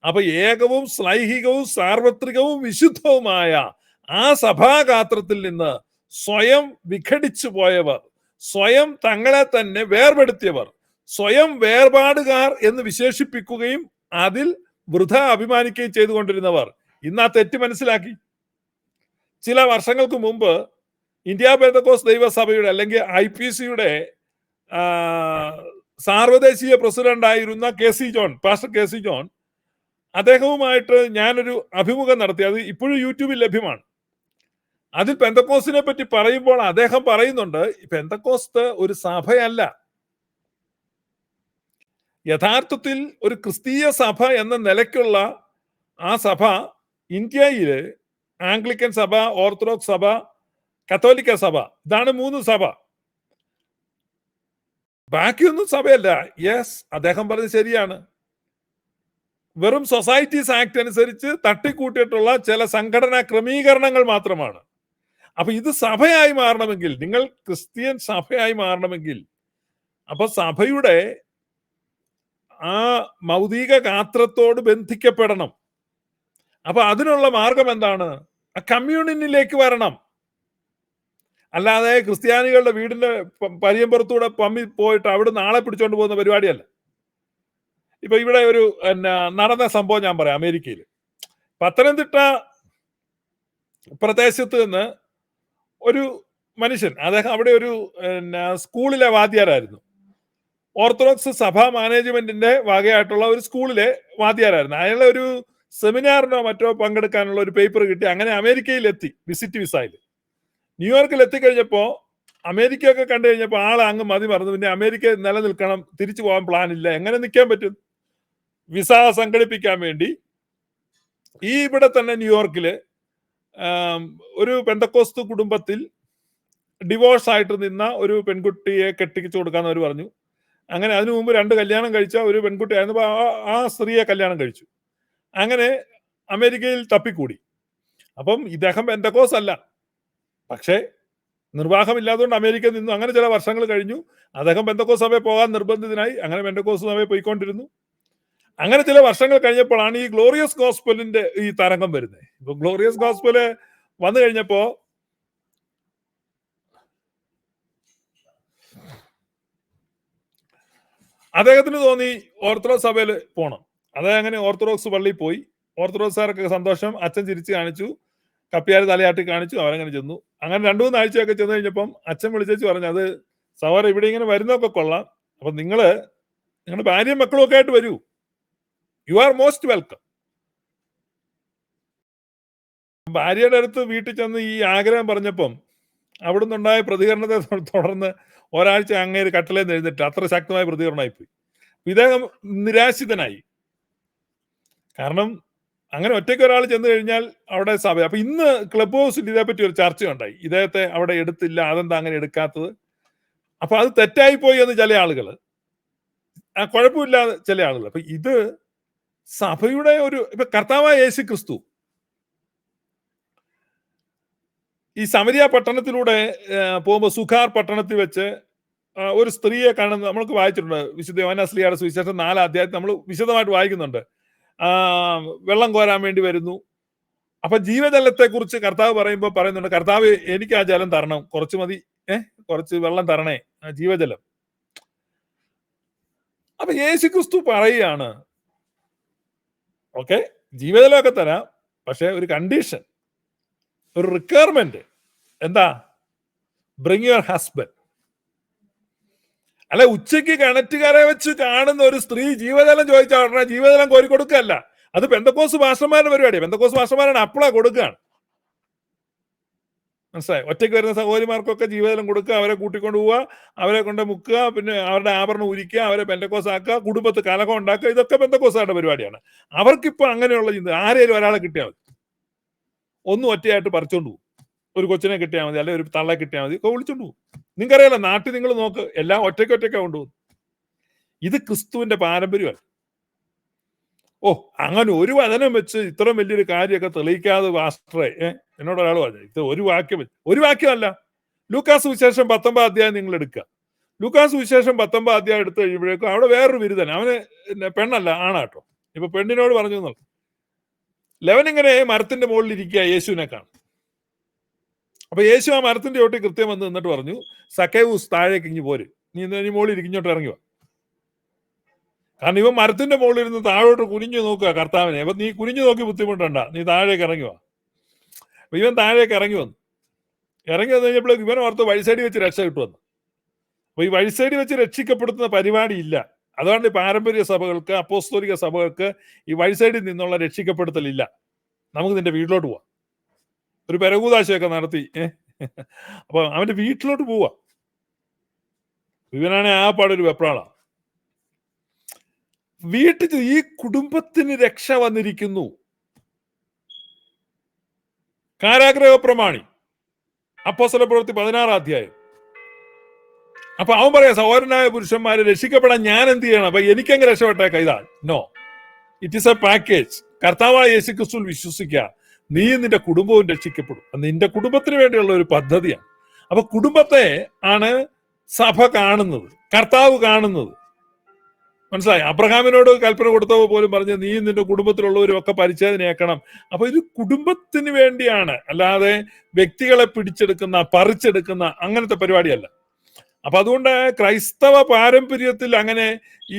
അപ്പൊ ഏകവും ശ്ലൈഹികവും സാർവത്രികവും വിശുദ്ധവുമായ ആ സഭാഗാത്രത്തിൽ നിന്ന് സ്വയം വിഘടിച്ചു പോയവർ, സ്വയം തങ്ങളെ തന്നെ വേർപെടുത്തിയവർ, സ്വയം വേർപാടുകാർ എന്ന് വിശേഷിപ്പിക്കുകയും അതിൽ വൃഥ അഭിമാനിക്കുകയും ചെയ്തുകൊണ്ടിരുന്നവർ ഇന്ന് ആ തെറ്റ് മനസ്സിലാക്കി. ചില വർഷങ്ങൾക്ക് മുമ്പ് ഇന്ത്യ പെന്തക്കോസ്ത് ദൈവസഭയുടെ അല്ലെങ്കിൽ IPCയുടെ സാർവദേശീയ പ്രസിഡന്റായിരുന്ന പാസ്റ്റർ കെ സി ജോൺ, അദ്ദേഹവുമായിട്ട് ഞാനൊരു അഭിമുഖം നടത്തി. അത് ഇപ്പോഴും യൂട്യൂബിൽ ലഭ്യമാണ്. അതിൽ പെന്തക്കോസ്തിനെ പറ്റി പറയുമ്പോൾ അദ്ദേഹം പറയുന്നുണ്ട്, പെന്തക്കോസ്ത് ഒരു സഭയല്ല, യഥാർത്ഥത്തിൽ ഒരു ക്രിസ്തീയ സഭ എന്ന നിലയ്ക്കുള്ള ആ സഭ ഇന്ത്യയില് ആംഗ്ലിക്കൻ സഭ, ഓർത്തഡോക്സ് സഭ, കത്തോലിക്ക സഭ, ഇതാണ് 3 സഭ. ബാക്കിയൊന്നും സഭയല്ല. യെസ്, അദ്ദേഹം പറഞ്ഞത് ശരിയാണ്. വെറും സൊസൈറ്റീസ് ആക്ട് അനുസരിച്ച് തട്ടിക്കൂട്ടിയിട്ടുള്ള ചില സംഘടനാ ക്രമീകരണങ്ങൾ മാത്രമാണ്. അപ്പൊ ഇത് സഭയായി മാറണമെങ്കിൽ, നിങ്ങൾ ക്രിസ്ത്യൻ സഭയായി മാറണമെങ്കിൽ, അപ്പൊ സഭയുടെ ആ മൗതിക ഗാത്രത്തോട് ബന്ധിക്കപ്പെടണം. അപ്പൊ അതിനുള്ള മാർഗം എന്താണ്? ആ കമ്മ്യൂണിനിലേക്ക് വരണം. അല്ലാതെ ക്രിസ്ത്യാനികളുടെ വീടിന്റെ പരിയമ്പുറത്തൂടെ പമ്മി പോയിട്ട് അവിടെ നാളെ പിടിച്ചോണ്ട് പോകുന്ന പരിപാടിയല്ല. ഇപ്പൊ ഇവിടെ ഒരു നടന്ന സംഭവം ഞാൻ പറയാം. അമേരിക്കയിൽ പത്തനംതിട്ട പ്രദേശത്ത് നിന്ന് ഒരു മനുഷ്യൻ, അദ്ദേഹം അവിടെ ഒരു സ്കൂളിലെ വാദ്യാരായിരുന്നു. ഓർത്തഡോക്സ് സഭാ മാനേജ്മെന്റിന്റെ വകയായിട്ടുള്ള ഒരു സ്കൂളിലെ വാദ്യാരായിരുന്നു. അയാളെ ഒരു സെമിനാറിനോ മറ്റോ പങ്കെടുക്കാനുള്ള ഒരു പേപ്പർ കിട്ടി. അങ്ങനെ അമേരിക്കയിൽ എത്തി, വിസിറ്റ് വിസയിൽ. ന്യൂയോർക്കിൽ എത്തിക്കഴിഞ്ഞപ്പോ അമേരിക്കയൊക്കെ കണ്ടു കഴിഞ്ഞപ്പോൾ ആൾ അങ്ങ് മതി മറന്നു. പിന്നെ അമേരിക്ക നിലനിൽക്കണം, തിരിച്ചു പോകാൻ പ്ലാൻ ഇല്ല. എങ്ങനെ നിൽക്കാൻ പറ്റും? വിസ സംഘടിപ്പിക്കാൻ വേണ്ടി ഈ ഇവിടെ തന്നെ ന്യൂയോർക്കില് ഒരു പെന്തക്കോസ്ത് കുടുംബത്തിൽ ഡിവോഴ്സ് ആയിട്ട് നിന്ന ഒരു പെൺകുട്ടിയെ കെട്ടിച്ചു കൊടുക്കാന്ന് അവർ പറഞ്ഞു. അങ്ങനെ അതിനു മുമ്പ് 2 കല്യാണം കഴിച്ച ഒരു പെൺകുട്ടിയായിരുന്നു. ആ സ്ത്രീയെ കല്യാണം കഴിച്ചു. അങ്ങനെ അമേരിക്കയിൽ തപ്പിക്കൂടി. അപ്പം ഇദ്ദേഹം പെന്തക്കോസ് അല്ല, പക്ഷേ നിർവാഹമില്ലാത്തതുകൊണ്ട് അമേരിക്കയിൽ നിന്നു. അങ്ങനെ ചില വർഷങ്ങൾ കഴിഞ്ഞു. അദ്ദേഹം പെന്തക്കോസ് സഭയിൽ പോകാൻ നിർബന്ധിതനായി. അങ്ങനെ പെന്തക്കോസ് സഭയിൽ പോയിക്കൊണ്ടിരുന്നു. അങ്ങനെ ചില വർഷങ്ങൾ കഴിഞ്ഞപ്പോഴാണ് ഈ ഗ്ലോറിയസ് ഗോസ്പലിന്റെ ഈ തരംഗം വരുന്നത്. ഇപ്പൊ ഗ്ലോറിയസ് ഗോസ്പല് വന്നു കഴിഞ്ഞപ്പോ അദ്ദേഹത്തിന് തോന്നി ഓർത്തഡോക്സ് സഭയിൽ പോകണം. അദ്ദേഹം അങ്ങനെ ഓർത്തഡോക്സ് പള്ളിയിൽ പോയി. ഓർത്തഡോക്സുകാർക്ക് സന്തോഷം. അച്ഛൻ ചിരിച്ച് കാണിച്ചു, കപ്പിയാർ തലയാട്ടി കാണിച്ചു. അവരങ്ങനെ ചെന്നു. അങ്ങനെ 2-3 ആഴ്ചയൊക്കെ ചെന്ന് കഴിഞ്ഞപ്പം അച്ഛൻ വിളിച്ചു പറഞ്ഞു, അത് സഹോദരൻ ഇവിടെ ഇങ്ങനെ വരുന്നതൊക്കെ കൊള്ളാം, അപ്പൊ നിങ്ങളുടെ ഭാര്യയും മക്കളും ഒക്കെ ആയിട്ട് വരൂ, യു ആർ മോസ്റ്റ് വെൽക്കം. ഭാര്യയുടെ അടുത്ത് വീട്ടിൽ ചെന്ന് ഈ ആഗ്രഹം പറഞ്ഞപ്പം അവിടുന്ന് ഉണ്ടായ പ്രതികരണത്തെ തുടർന്ന് ഒരാഴ്ച അങ്ങേര് കട്ടിലേന്ന് എഴുന്നിട്ട് അത്ര ശക്തമായ പ്രതികരണമായിപ്പോയി. ഇദ്ദേഹം നിരാശിതനായി. കാരണം അങ്ങനെ ഒറ്റയ്ക്ക് ഒരാൾ ചെന്ന് കഴിഞ്ഞാൽ അവിടെ സഭ. അപ്പൊ ഇന്ന് ക്ലബ് ഹൗസിൽ ഇതേപ്പറ്റി ഒരു ചർച്ചയുണ്ടായി. ഇദ്ദേഹത്തെ അവിടെ എടുത്തില്ല, അതെന്താ അങ്ങനെ എടുക്കാത്തത്? അപ്പൊ അത് തെറ്റായിപ്പോയി എന്ന് ചില ആളുകൾ, കുഴപ്പമില്ലാതെ ചില ആളുകൾ. അപ്പൊ ഇത് സഭയുടെ ഒരു, ഇപ്പൊ കർത്താവായ യേശു ക്രിസ്തു ഈ സമരിയ പട്ടണത്തിലൂടെ പോകുമ്പോൾ സുഖാർ പട്ടണത്തിൽ വെച്ച് ഒരു സ്ത്രീയെ കാണുന്ന നമ്മൾക്ക് വായിച്ചിട്ടുണ്ട്. വിശുദ്ധ യോഹന്നാൻ ശ്ലീഹായുടെ സുവിശേഷം 4 അധ്യായത്തിൽ നമ്മൾ വിശദമായിട്ട് വായിക്കുന്നുണ്ട്. വെള്ളം കോരാൻ വേണ്ടി വരുന്നു. അപ്പൊ ജീവജലത്തെ കുറിച്ച് കർത്താവ് പറയുമ്പോൾ പറയുന്നുണ്ട്, കർത്താവ് എനിക്ക് ആ ജലം തരണം, കുറച്ച് മതി, കുറച്ച് വെള്ളം തരണേ, ജീവജലം. അപ്പൊ യേശു ക്രിസ്തു പറയുകയാണ്, ഓക്കെ ജീവജലമൊക്കെ തരാം, പക്ഷെ ഒരു കണ്ടീഷൻ, ഒരു റിക്വയർമെന്റ്. എന്താ? Bring your husband. അല്ല, ഉച്ചയ്ക്ക് കിണറ്റുകാരെ വെച്ച് കാണുന്ന ഒരു സ്ത്രീ ജീവജലം ചോദിച്ചാൽ ഉടനെ ജീവജലം കോരി കൊടുക്കല്ല. അത് പെന്തക്കോസ് പാസ്റ്റർമാരുടെ പരിപാടി. പെന്തക്കോസ് പാസ്റ്റർമാരാണ് അപ്പളാ കൊടുക്കുകയാണ്. മനസ്സിലായി? ഒറ്റയ്ക്ക് വരുന്ന സഹോദരിമാർക്കൊക്കെ ജീവജലം കൊടുക്കുക, അവരെ കൂട്ടിക്കൊണ്ട് പോവുക, അവരെ കൊണ്ട് മുക്കുക, പിന്നെ അവരുടെ ആഭരണം ഉരിക്കുക, അവരെ പെന്തക്കോസ് ആക്കുക, കുടുംബത്ത് കലകം ഉണ്ടാക്കുക, ഇതൊക്കെ പെന്തക്കോസുകാരുടെ പരിപാടിയാണ്. അവർക്കിപ്പോ അങ്ങനെയുള്ള ചിന്ത. ആരെയും ഒരാളെ കിട്ടിയാൽ മതി, ഒന്നും ഒറ്റയായിട്ട് പറിച്ചോണ്ട് പോകും. ഒരു കൊച്ചിനെ കിട്ടിയാൽ മതി, അല്ലെങ്കിൽ ഒരു തള്ളെ കിട്ടിയാൽ മതി, ഒക്കെ വിളിച്ചോണ്ട് പോകും. നിങ്ങൾക്കറിയാലോ, നാട്ടിൽ നിങ്ങൾ നോക്ക്, എല്ലാം ഒറ്റയ്ക്കൊറ്റയ്ക്കാ കൊണ്ടുപോകും. ഇത് ക്രിസ്തുവിന്റെ പാരമ്പര്യമാണ്. ഓ, അങ്ങനെ ഒരു വചനം വെച്ച് ഇത്രയും വലിയൊരു കാര്യമൊക്കെ തെളിയിക്കാതെ പാസ്റ്ററെ, എന്നോട് ഒരാൾ പറഞ്ഞു, ഇത് ഒരു വാക്യമല്ല. ലൂക്കാസ് സുവിശേഷം 19 അധ്യായം നിങ്ങൾ എടുക്കുക. ലൂക്കാസ് സുവിശേഷം 19 അധ്യായം എടുത്ത് കഴിയുമ്പോഴേക്കും അവിടെ വേറൊരു ബിരുദൻ, അവന് പെണ്ണല്ല, ആണാട്ടോ. ഇപ്പൊ പെണ്ണിനോട് പറഞ്ഞു എന്നുള്ളത്. ഇങ്ങനെ മരത്തിന്റെ മുകളിൽ ഇരിക്കുക, യേശുവിനെ കാണും. അപ്പൊ യേശു ആ മരത്തിന്റെ ചോട്ടി കൃത്യം വന്ന് നിന്നിട്ട് പറഞ്ഞു, സക്കേവൂസ് താഴേക്ക് ഇങ്ങ് പോര്, നീ മുകളിൽ ഇരിക്കഞ്ഞോട്ട് ഇറങ്ങി വാ. കാരണം ഇവൻ മരത്തിന്റെ മുകളിൽ ഇരുന്ന് താഴോട്ട് കുനിഞ്ഞു നോക്കുക കർത്താവിനെ. അപ്പൊ നീ കുനിഞ്ഞു നോക്കി ബുദ്ധിമുട്ടണ്ട, നീ താഴേക്ക് ഇറങ്ങി വാ. അപ്പൊ ഇവൻ താഴേക്ക് ഇറങ്ങി വന്നു കഴിഞ്ഞപ്പോഴേക്ക് ഇവൻ ഓർത്ത് വഴിസൈഡിൽ വെച്ച് രക്ഷ കിട്ടുമെന്ന്. അപ്പൊ ഈ വഴിസൈഡിൽ വെച്ച് രക്ഷിക്കപ്പെടുത്തുന്ന പരിപാടി ഇല്ല. അതുകൊണ്ട് പാരമ്പര്യ സഭകൾക്ക്, അപ്പോസ്തോലിക സഭകൾക്ക് ഈ വഴിസൈഡിൽ നിന്നുള്ള രക്ഷിക്കപ്പെടുത്തലില്ല. നമുക്ക് നിന്റെ വീട്ടിലോട്ട് പോവാം, ഒരു പെരകൂതാശയൊക്കെ നടത്തി അപ്പൊ അവന്റെ വീട്ടിലോട്ട് പോവാ. ഇവനാണെ ആ പാടൊരു വെപ്രാള. വീട്ടിൽ ഈ കുടുംബത്തിന് രക്ഷ വന്നിരിക്കുന്നു. കാരാഗ്രഹ പ്രമാണി, അപ്പോസ്തല പ്രവൃത്തി 16 അധ്യായം. അപ്പൊ അവൻ പറയാ, സഹോദരനായ പുരുഷന്മാരെ രക്ഷിക്കപ്പെടാൻ ഞാൻ എന്ത് ചെയ്യണം? അപ്പൊ എനിക്കങ്ങ് രക്ഷപ്പെട്ടേക്ക? ഇതാ no, it is a package. കർത്താവായ യേശു ക്രിസ്തുവിൽ വിശ്വസിക്കുക, നീ നിന്റെ കുടുംബവും രക്ഷിക്കപ്പെടും. നിന്റെ കുടുംബത്തിന് വേണ്ടിയുള്ള ഒരു പദ്ധതിയാണ്. അപ്പൊ കുടുംബത്തെ ആണ് സഭ കാണുന്നത്, കർത്താവ് കാണുന്നത്. മനസ്സിലായി? അബ്രഹാമിനോട് കൽപ്പന കൊടുത്തവ പോലും പറഞ്ഞ് നീ നിന്റെ കുടുംബത്തിലുള്ളവരും ഒക്കെ പരിച്ഛേദനയാക്കണം. അപ്പൊ ഇത് കുടുംബത്തിന് വേണ്ടിയാണ്, അല്ലാതെ വ്യക്തികളെ പിടിച്ചെടുക്കുന്ന, പറിച്ചെടുക്കുന്ന അങ്ങനത്തെ പരിപാടിയല്ല. അപ്പൊ അതുകൊണ്ട് ക്രൈസ്തവ പാരമ്പര്യത്തിൽ അങ്ങനെ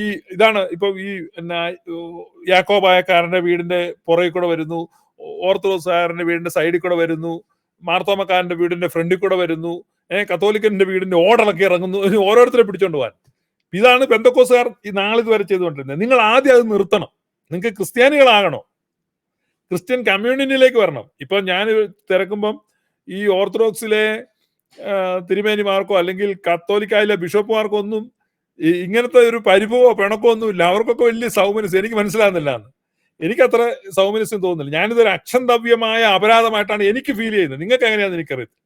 ഈ ഇതാണ്. ഇപ്പൊ ഈ യാക്കോബായക്കാരന്റെ വീടിന്റെ പുറകിൽ കൂടെ വരുന്നു, ഓർത്തഡോക്സുകാരന്റെ വീടിന്റെ സൈഡിൽ കൂടെ വരുന്നു, മാർത്തോമക്കാരന്റെ വീടിന്റെ ഫ്രണ്ടിൽ കൂടെ വരുന്നു, കത്തോലിക്കന്റെ വീടിന്റെ ഓടലൊക്കെ ഇറങ്ങുന്നു, ഓരോരുത്തരെ പിടിച്ചോണ്ട് പോകാൻ. ഇതാണ് പെന്തക്കോസുകാർ ഈ നാളിതുവരെ ചെയ്തുകൊണ്ടിരുന്നത്. നിങ്ങൾ ആദ്യം അത് നിർത്തണം. നിങ്ങൾക്ക് ക്രിസ്ത്യാനികളാകണോ, ക്രിസ്ത്യൻ കമ്മ്യൂണിറ്റിയിലേക്ക് വരണം. ഇപ്പൊ ഞാൻ തിരക്കുമ്പം ഈ ഓർത്തഡോക്സിലെ തിരുമേനിമാർക്കോ അല്ലെങ്കിൽ കത്തോലിക്കായിലെ ബിഷപ്പുമാർക്കോ ഒന്നും ഇങ്ങനത്തെ ഒരു പരിഭവോ പിണക്കോ ഒന്നുമില്ല. അവർക്കൊക്കെ വലിയ സൗമനസ്യം. എനിക്ക് മനസ്സിലാകുന്നില്ല എന്ന്. എനിക്കത്ര സൗമനസ്യം തോന്നുന്നില്ല. ഞാനിതൊരു അക്ഷന്തവ്യമായ അപരാധമായിട്ടാണ് എനിക്ക് ഫീൽ ചെയ്യുന്നത്. നിങ്ങൾക്ക് എങ്ങനെയാണെന്ന് എനിക്കറിയത്തില്ല.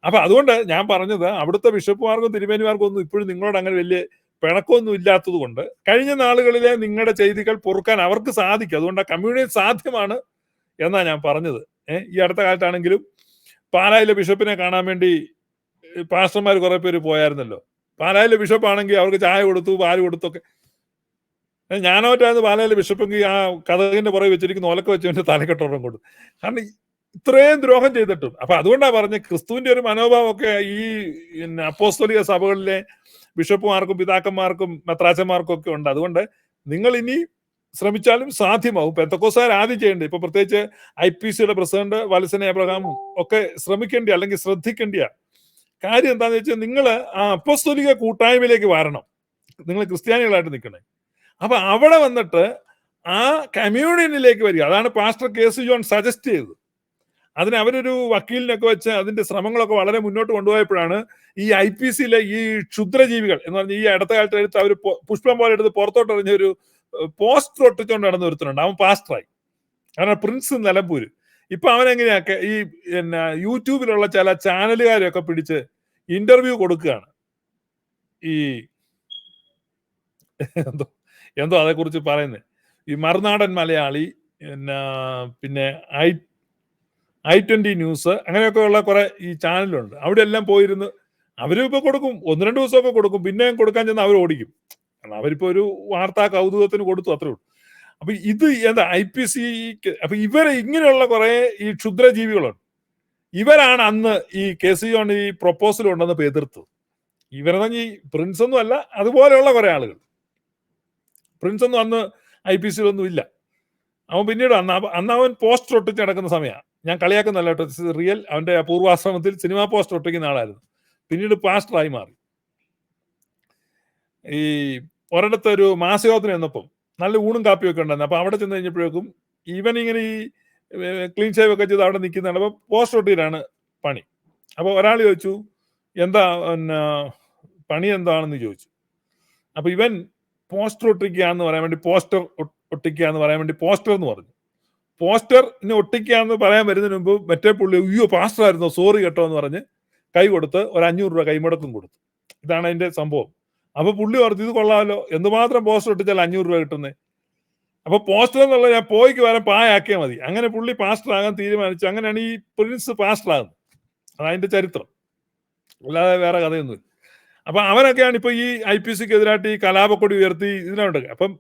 അപ്പൊ അതുകൊണ്ട് ഞാൻ പറഞ്ഞത്, അവിടുത്തെ ബിഷപ്പുമാർക്കും തിരുമേനിമാർക്കും ഒന്നും ഇപ്പോഴും നിങ്ങളോട് അങ്ങനെ വലിയ പിണക്കമൊന്നും ഇല്ലാത്തത് കൊണ്ട് കഴിഞ്ഞ നാളുകളിലെ നിങ്ങളുടെ ചെയ്തികൾ പൊറുക്കാൻ അവർക്ക് സാധിക്കും. അതുകൊണ്ട് ആ കമ്മ്യൂണിറ്റി സാധ്യമാണ് എന്നാ ഞാൻ പറഞ്ഞത്. ഈ അടുത്ത കാലത്താണെങ്കിലും പാലായിലെ ബിഷപ്പിനെ കാണാൻ വേണ്ടി പാസ്റ്റർമാർ കുറെ പേര് പോയായിരുന്നല്ലോ. പാലായിലെ ബിഷപ്പ് ആണെങ്കിൽ അവർക്ക് ചായ കൊടുത്തു, പാല് കൊടുത്തൊക്കെ. ഞാനോറ്റായിരുന്നു പാലായിലെ ബിഷപ്പെങ്കിൽ ആ കഥകിന്റെ പുറകെ വെച്ചിരിക്കുന്ന ഒലക്ക വെച്ച് തലക്കെട്ടോളം കൊടുത്തു. കാരണം ഇത്രയും ദ്രോഹം ചെയ്തിട്ടും. അപ്പൊ അതുകൊണ്ടാണ് പറഞ്ഞ ക്രിസ്തുവിന്റെ ഒരു മനോഭാവമൊക്കെ ഈ അപ്പോസ്തോലിക സഭകളിലെ ബിഷപ്പുമാർക്കും പിതാക്കന്മാർക്കും മെത്രാച്ചന്മാർക്കും ഒക്കെ ഉണ്ട്. അതുകൊണ്ട് നിങ്ങൾ ഇനി ശ്രമിച്ചാലും സാധ്യമാവും. പെന്തക്കോസ്തുകാർ ആദ്യം ചെയ്യേണ്ടത്, ഇപ്പൊ പ്രത്യേകിച്ച് IPCയുടെ പ്രസിഡന്റ് വത്സന എബ്രഹാമും ഒക്കെ ശ്രമിക്കേണ്ടി അല്ലെങ്കിൽ ശ്രദ്ധിക്കേണ്ടിയ കാര്യം എന്താന്ന് വെച്ചാൽ, നിങ്ങൾ ആ അപ്പോസ്തോലിക കൂട്ടായ്മയിലേക്ക് വരണം. നിങ്ങൾ ക്രിസ്ത്യാനികളായിട്ട് നിൽക്കണേ. അപ്പൊ അവിടെ വന്നിട്ട് ആ കമ്മ്യൂണിറ്റിയിലേക്ക് വരിക. അതാണ് പാസ്റ്റർ KC ജോൺ സജസ്റ്റ് ചെയ്തത്. അതിന് അവരൊരു വക്കീലിനൊക്കെ വെച്ച് അതിന്റെ ശ്രമങ്ങളൊക്കെ വളരെ മുന്നോട്ട് കൊണ്ടുപോയപ്പോഴാണ് ഈ IPCയിലെ ഈ ക്ഷുദ്രജീവികൾ എന്ന് പറഞ്ഞ ഈ അടുത്ത കാലത്ത് എടുത്ത് അവർ പുഷ്പം പോലെ എടുത്ത് പുറത്തോട്ട് എറിഞ്ഞ ഒരു പോസ്റ്റർ ഒട്ടിച്ചുകൊണ്ട് നടന്നു വരുത്തുന്നുണ്ട്. അവൻ പാസ്റ്ററായി. കാരണം പ്രിൻസ് നിലമ്പൂര്. ഇപ്പൊ അവനെങ്ങനെയാക്കെ ഈ യൂട്യൂബിലുള്ള ചില ചാനലുകാരെയൊക്കെ പിടിച്ച് ഇന്റർവ്യൂ കൊടുക്കുകയാണ്. ഈ എന്തോ അതേക്കുറിച്ച് പറയുന്നത്, ഈ മറുനാടൻ മലയാളി, പിന്നെ i20 ന്യൂസ്, അങ്ങനെയൊക്കെ ഉള്ള കുറെ ഈ ചാനലുണ്ട്. അവിടെ എല്ലാം പോയിരുന്ന് അവരും ഇപ്പൊ കൊടുക്കും, 1-2 ദിവസമൊക്കെ കൊടുക്കും. പിന്നെയും കൊടുക്കാൻ ചെന്ന് അവർ ഓടിക്കും. കാരണം അവരിപ്പോ ഒരു വാർത്താ കൗതുകത്തിന് കൊടുത്തു, അത്രേ ഉള്ളൂ. അപ്പൊ ഇത് എന്താ IPC. അപ്പൊ ഇവരെ ഇങ്ങനെയുള്ള കുറെ ഈ ക്ഷുദ്രജീവികളുണ്ട്. ഇവരാണ് അന്ന് ഈ KC ജോൺ ഈ പ്രൊപ്പോസൽ ഉണ്ടെന്ന് എതിർത്തത്. ഇവരെന്ന് ഈ പ്രിൻസ് ഒന്നും അല്ല, അതുപോലെയുള്ള കുറെ ആളുകൾ. പ്രിൻസ് ഒന്നും അന്ന് IPCയിലൊന്നും ഇല്ല. അവൻ പിന്നീട് അന്ന് അവൻ പോസ്റ്റർ ഒട്ടിച്ച് നടക്കുന്ന സമയമാണ്. ഞാൻ കളിയാക്കുന്നല്ല കേട്ടോ, റിയൽ. അവന്റെ പൂർവാശ്രമത്തിൽ സിനിമാ പോസ്റ്റർ ഒട്ടിക്കുന്ന ആളായിരുന്നു. പിന്നീട് പാസ്റ്ററായി മാറി. ഈ ഒരിടത്ത് ഒരു മാസയോധന എന്നപ്പം നല്ല ഊണും കാപ്പിയൊക്കെ ഉണ്ടായിരുന്നു. അപ്പൊ അവിടെ ചെന്ന് കഴിഞ്ഞപ്പോഴേക്കും ഇവൻ ഇങ്ങനെ ഈ ക്ലീൻ ഷേവ് ഒക്കെ ചെയ്ത് അവിടെ നിൽക്കുന്നതാണ്. അപ്പൊ പോസ്റ്റർ ഒട്ടിയിലാണ് പണി. അപ്പൊ ഒരാൾ ചോദിച്ചു, എന്താ പണി എന്താണെന്ന് ചോദിച്ചു. അപ്പൊ ഇവൻ പോസ്റ്റർ ഒട്ടിക്കുക എന്ന് പറയാൻ വേണ്ടി പോസ്റ്റർ എന്ന് പറഞ്ഞു. പോസ്റ്ററിന് ഒട്ടിക്കുക എന്ന് പറയാൻ വരുന്നതിന് മുമ്പ് മറ്റേ പുള്ളി, അയ്യോ പാസ്റ്റർ ആയിരുന്നോ, സോറി കേട്ടോ എന്ന് പറഞ്ഞ് കൈ കൊടുത്ത് ഒരു 500 രൂപ കൈമുടക്കും കൊടുത്തു. ഇതാണ് അതിന്റെ സംഭവം. അപ്പൊ പുള്ളി പറഞ്ഞു, ഇത് കൊള്ളാമല്ലോ, എന്തുമാത്രം പോസ്റ്റർ ഒട്ടിച്ചാൽ 500 രൂപ കിട്ടുന്നേ. അപ്പൊ പോസ്റ്റർ എന്നുള്ള ഞാൻ പോയിക്ക് വരാൻ പായാക്കിയാൽ മതി. അങ്ങനെ പുള്ളി പാസ്റ്റർ ആകാൻ തീരുമാനിച്ചു. അങ്ങനെയാണ് ഈ പ്രിൻസ് പാസ്റ്റർ ആകുന്നത്. അതതിന്റെ ചരിത്രം, അല്ലാതെ വേറെ കഥയൊന്നുമില്ല. അപ്പൊ അവനൊക്കെയാണ് ഇപ്പൊ ഈ IPCക്ക് എതിരായിട്ട് ഈ കലാപക്കൊടി ഉയർത്തി ഇതിനുണ്ട്. അപ്പം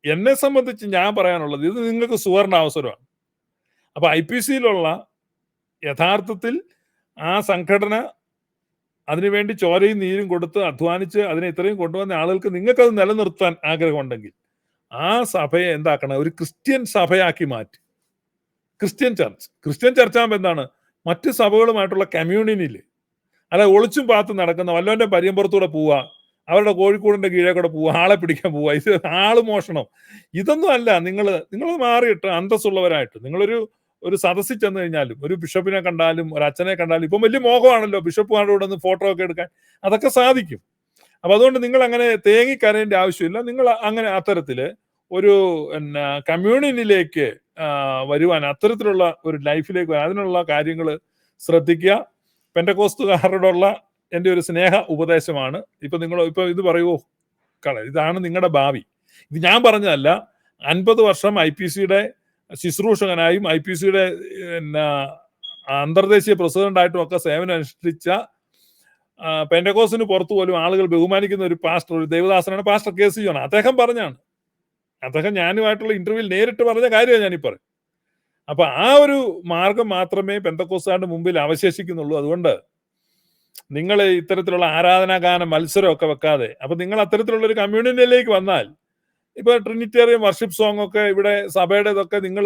എന്നെ സംബന്ധിച്ച് ഞാൻ പറയാനുള്ളത്, ഇത് നിങ്ങൾക്ക് സുവർണ അവസരമാണ്. അപ്പൊ IPCയിലുള്ള യഥാർത്ഥത്തിൽ ആ സംഘടന അതിനുവേണ്ടി ചോരയും നീരും കൊടുത്ത് അധ്വാനിച്ച് അതിനെ ഇത്രയും കൊണ്ടുവന്ന ആളുകൾക്ക് നിങ്ങൾക്കത് നിലനിർത്താൻ ആഗ്രഹമുണ്ടെങ്കിൽ ആ സഭയെ എന്താക്കണം, ഒരു ക്രിസ്ത്യൻ സഭയാക്കി മാറ്റി. ക്രിസ്ത്യൻ ചർച്ചാകുമ്പോൾ എന്താണ്, മറ്റ് സഭകളുമായിട്ടുള്ള കമ്മ്യൂണിയനിൽ അല്ല ഒളിച്ചും പാത്തും നടക്കുന്ന വല്ലവന്റെ പരിയമ്പുറത്തൂടെ പോവുക, അവരുടെ കോഴിക്കോടിന്റെ കീഴേ കൂടെ പോവുക, ആളെ പിടിക്കാൻ പോവുക, ഇത് ആള് മോഷണം, ഇതൊന്നും അല്ല. നിങ്ങൾ മാറിയിട്ട് അന്തസ്സുള്ളവരായിട്ട് ഒരു സദസ്സിൽ ചെന്ന് കഴിഞ്ഞാലും, ഒരു ബിഷപ്പിനെ കണ്ടാലും, ഒരു അച്ഛനെ കണ്ടാലും, ഇപ്പം വലിയ മോഹമാണല്ലോ ബിഷപ്പുമാരുടെ കൂടെ ഒന്ന് ഫോട്ടോ ഒക്കെ എടുക്കാൻ, അതൊക്കെ സാധിക്കും. അപ്പൊ അതുകൊണ്ട് നിങ്ങൾ അങ്ങനെ തേങ്ങിക്കരയേണ്ട ആവശ്യമില്ല. നിങ്ങൾ അങ്ങനെ അത്തരത്തില് ഒരു കമ്മ്യൂണിയനിലേക്ക് വരുവാൻ, അത്തരത്തിലുള്ള ഒരു ലൈഫിലേക്ക് വരാൻ, അതിനുള്ള കാര്യങ്ങൾ ശ്രദ്ധിക്കുക. പെന്തക്കോസ്തുകാരോടുള്ള എൻ്റെ ഒരു സ്നേഹ ഉപദേശമാണ്. ഇപ്പൊ ഇത് പറയുമോ, ഇതാണ് നിങ്ങളുടെ ഭാവി. ഇത് ഞാൻ പറഞ്ഞതല്ല. 50 വർഷം IPCയുടെ ശുശ്രൂഷകനായും IPCയുടെ അന്തർദേശീയ പ്രസിഡന്റായിട്ടും ഒക്കെ സേവനം അനുഷ്ഠിച്ച പെന്തക്കോസ്തിന് പുറത്തു പോലും ആളുകൾ ബഹുമാനിക്കുന്ന ഒരു പാസ്റ്റർ, ഒരു ദേവദാസനാണ് പാസ്റ്റർ KC ജോൺ. അദ്ദേഹം പറഞ്ഞാണ്, അദ്ദേഹം ഞാനുമായിട്ടുള്ള ഇന്റർവ്യൂവിൽ നേരിട്ട് പറഞ്ഞ കാര്യമാണ് ഞാനീ പറയും. അപ്പൊ ആ ഒരു മാർഗം മാത്രമേ പെന്തക്കോസ്തുകാരുടെ മുമ്പിൽ അവശേഷിക്കുന്നുള്ളൂ. അതുകൊണ്ട് നിങ്ങൾ ഇത്തരത്തിലുള്ള ആരാധനാഗാന മത്സരമൊക്കെ വെക്കാതെ, അപ്പൊ നിങ്ങൾ അത്തരത്തിലുള്ള ഒരു കമ്മ്യൂണിറ്റിയിലേക്ക് വന്നാൽ, ഇപ്പൊ ട്രിനിറ്റേറിയൻ വർഷിപ്പ് സോങ് ഒക്കെ ഇവിടെ സഭയുടേതൊക്കെ നിങ്ങൾ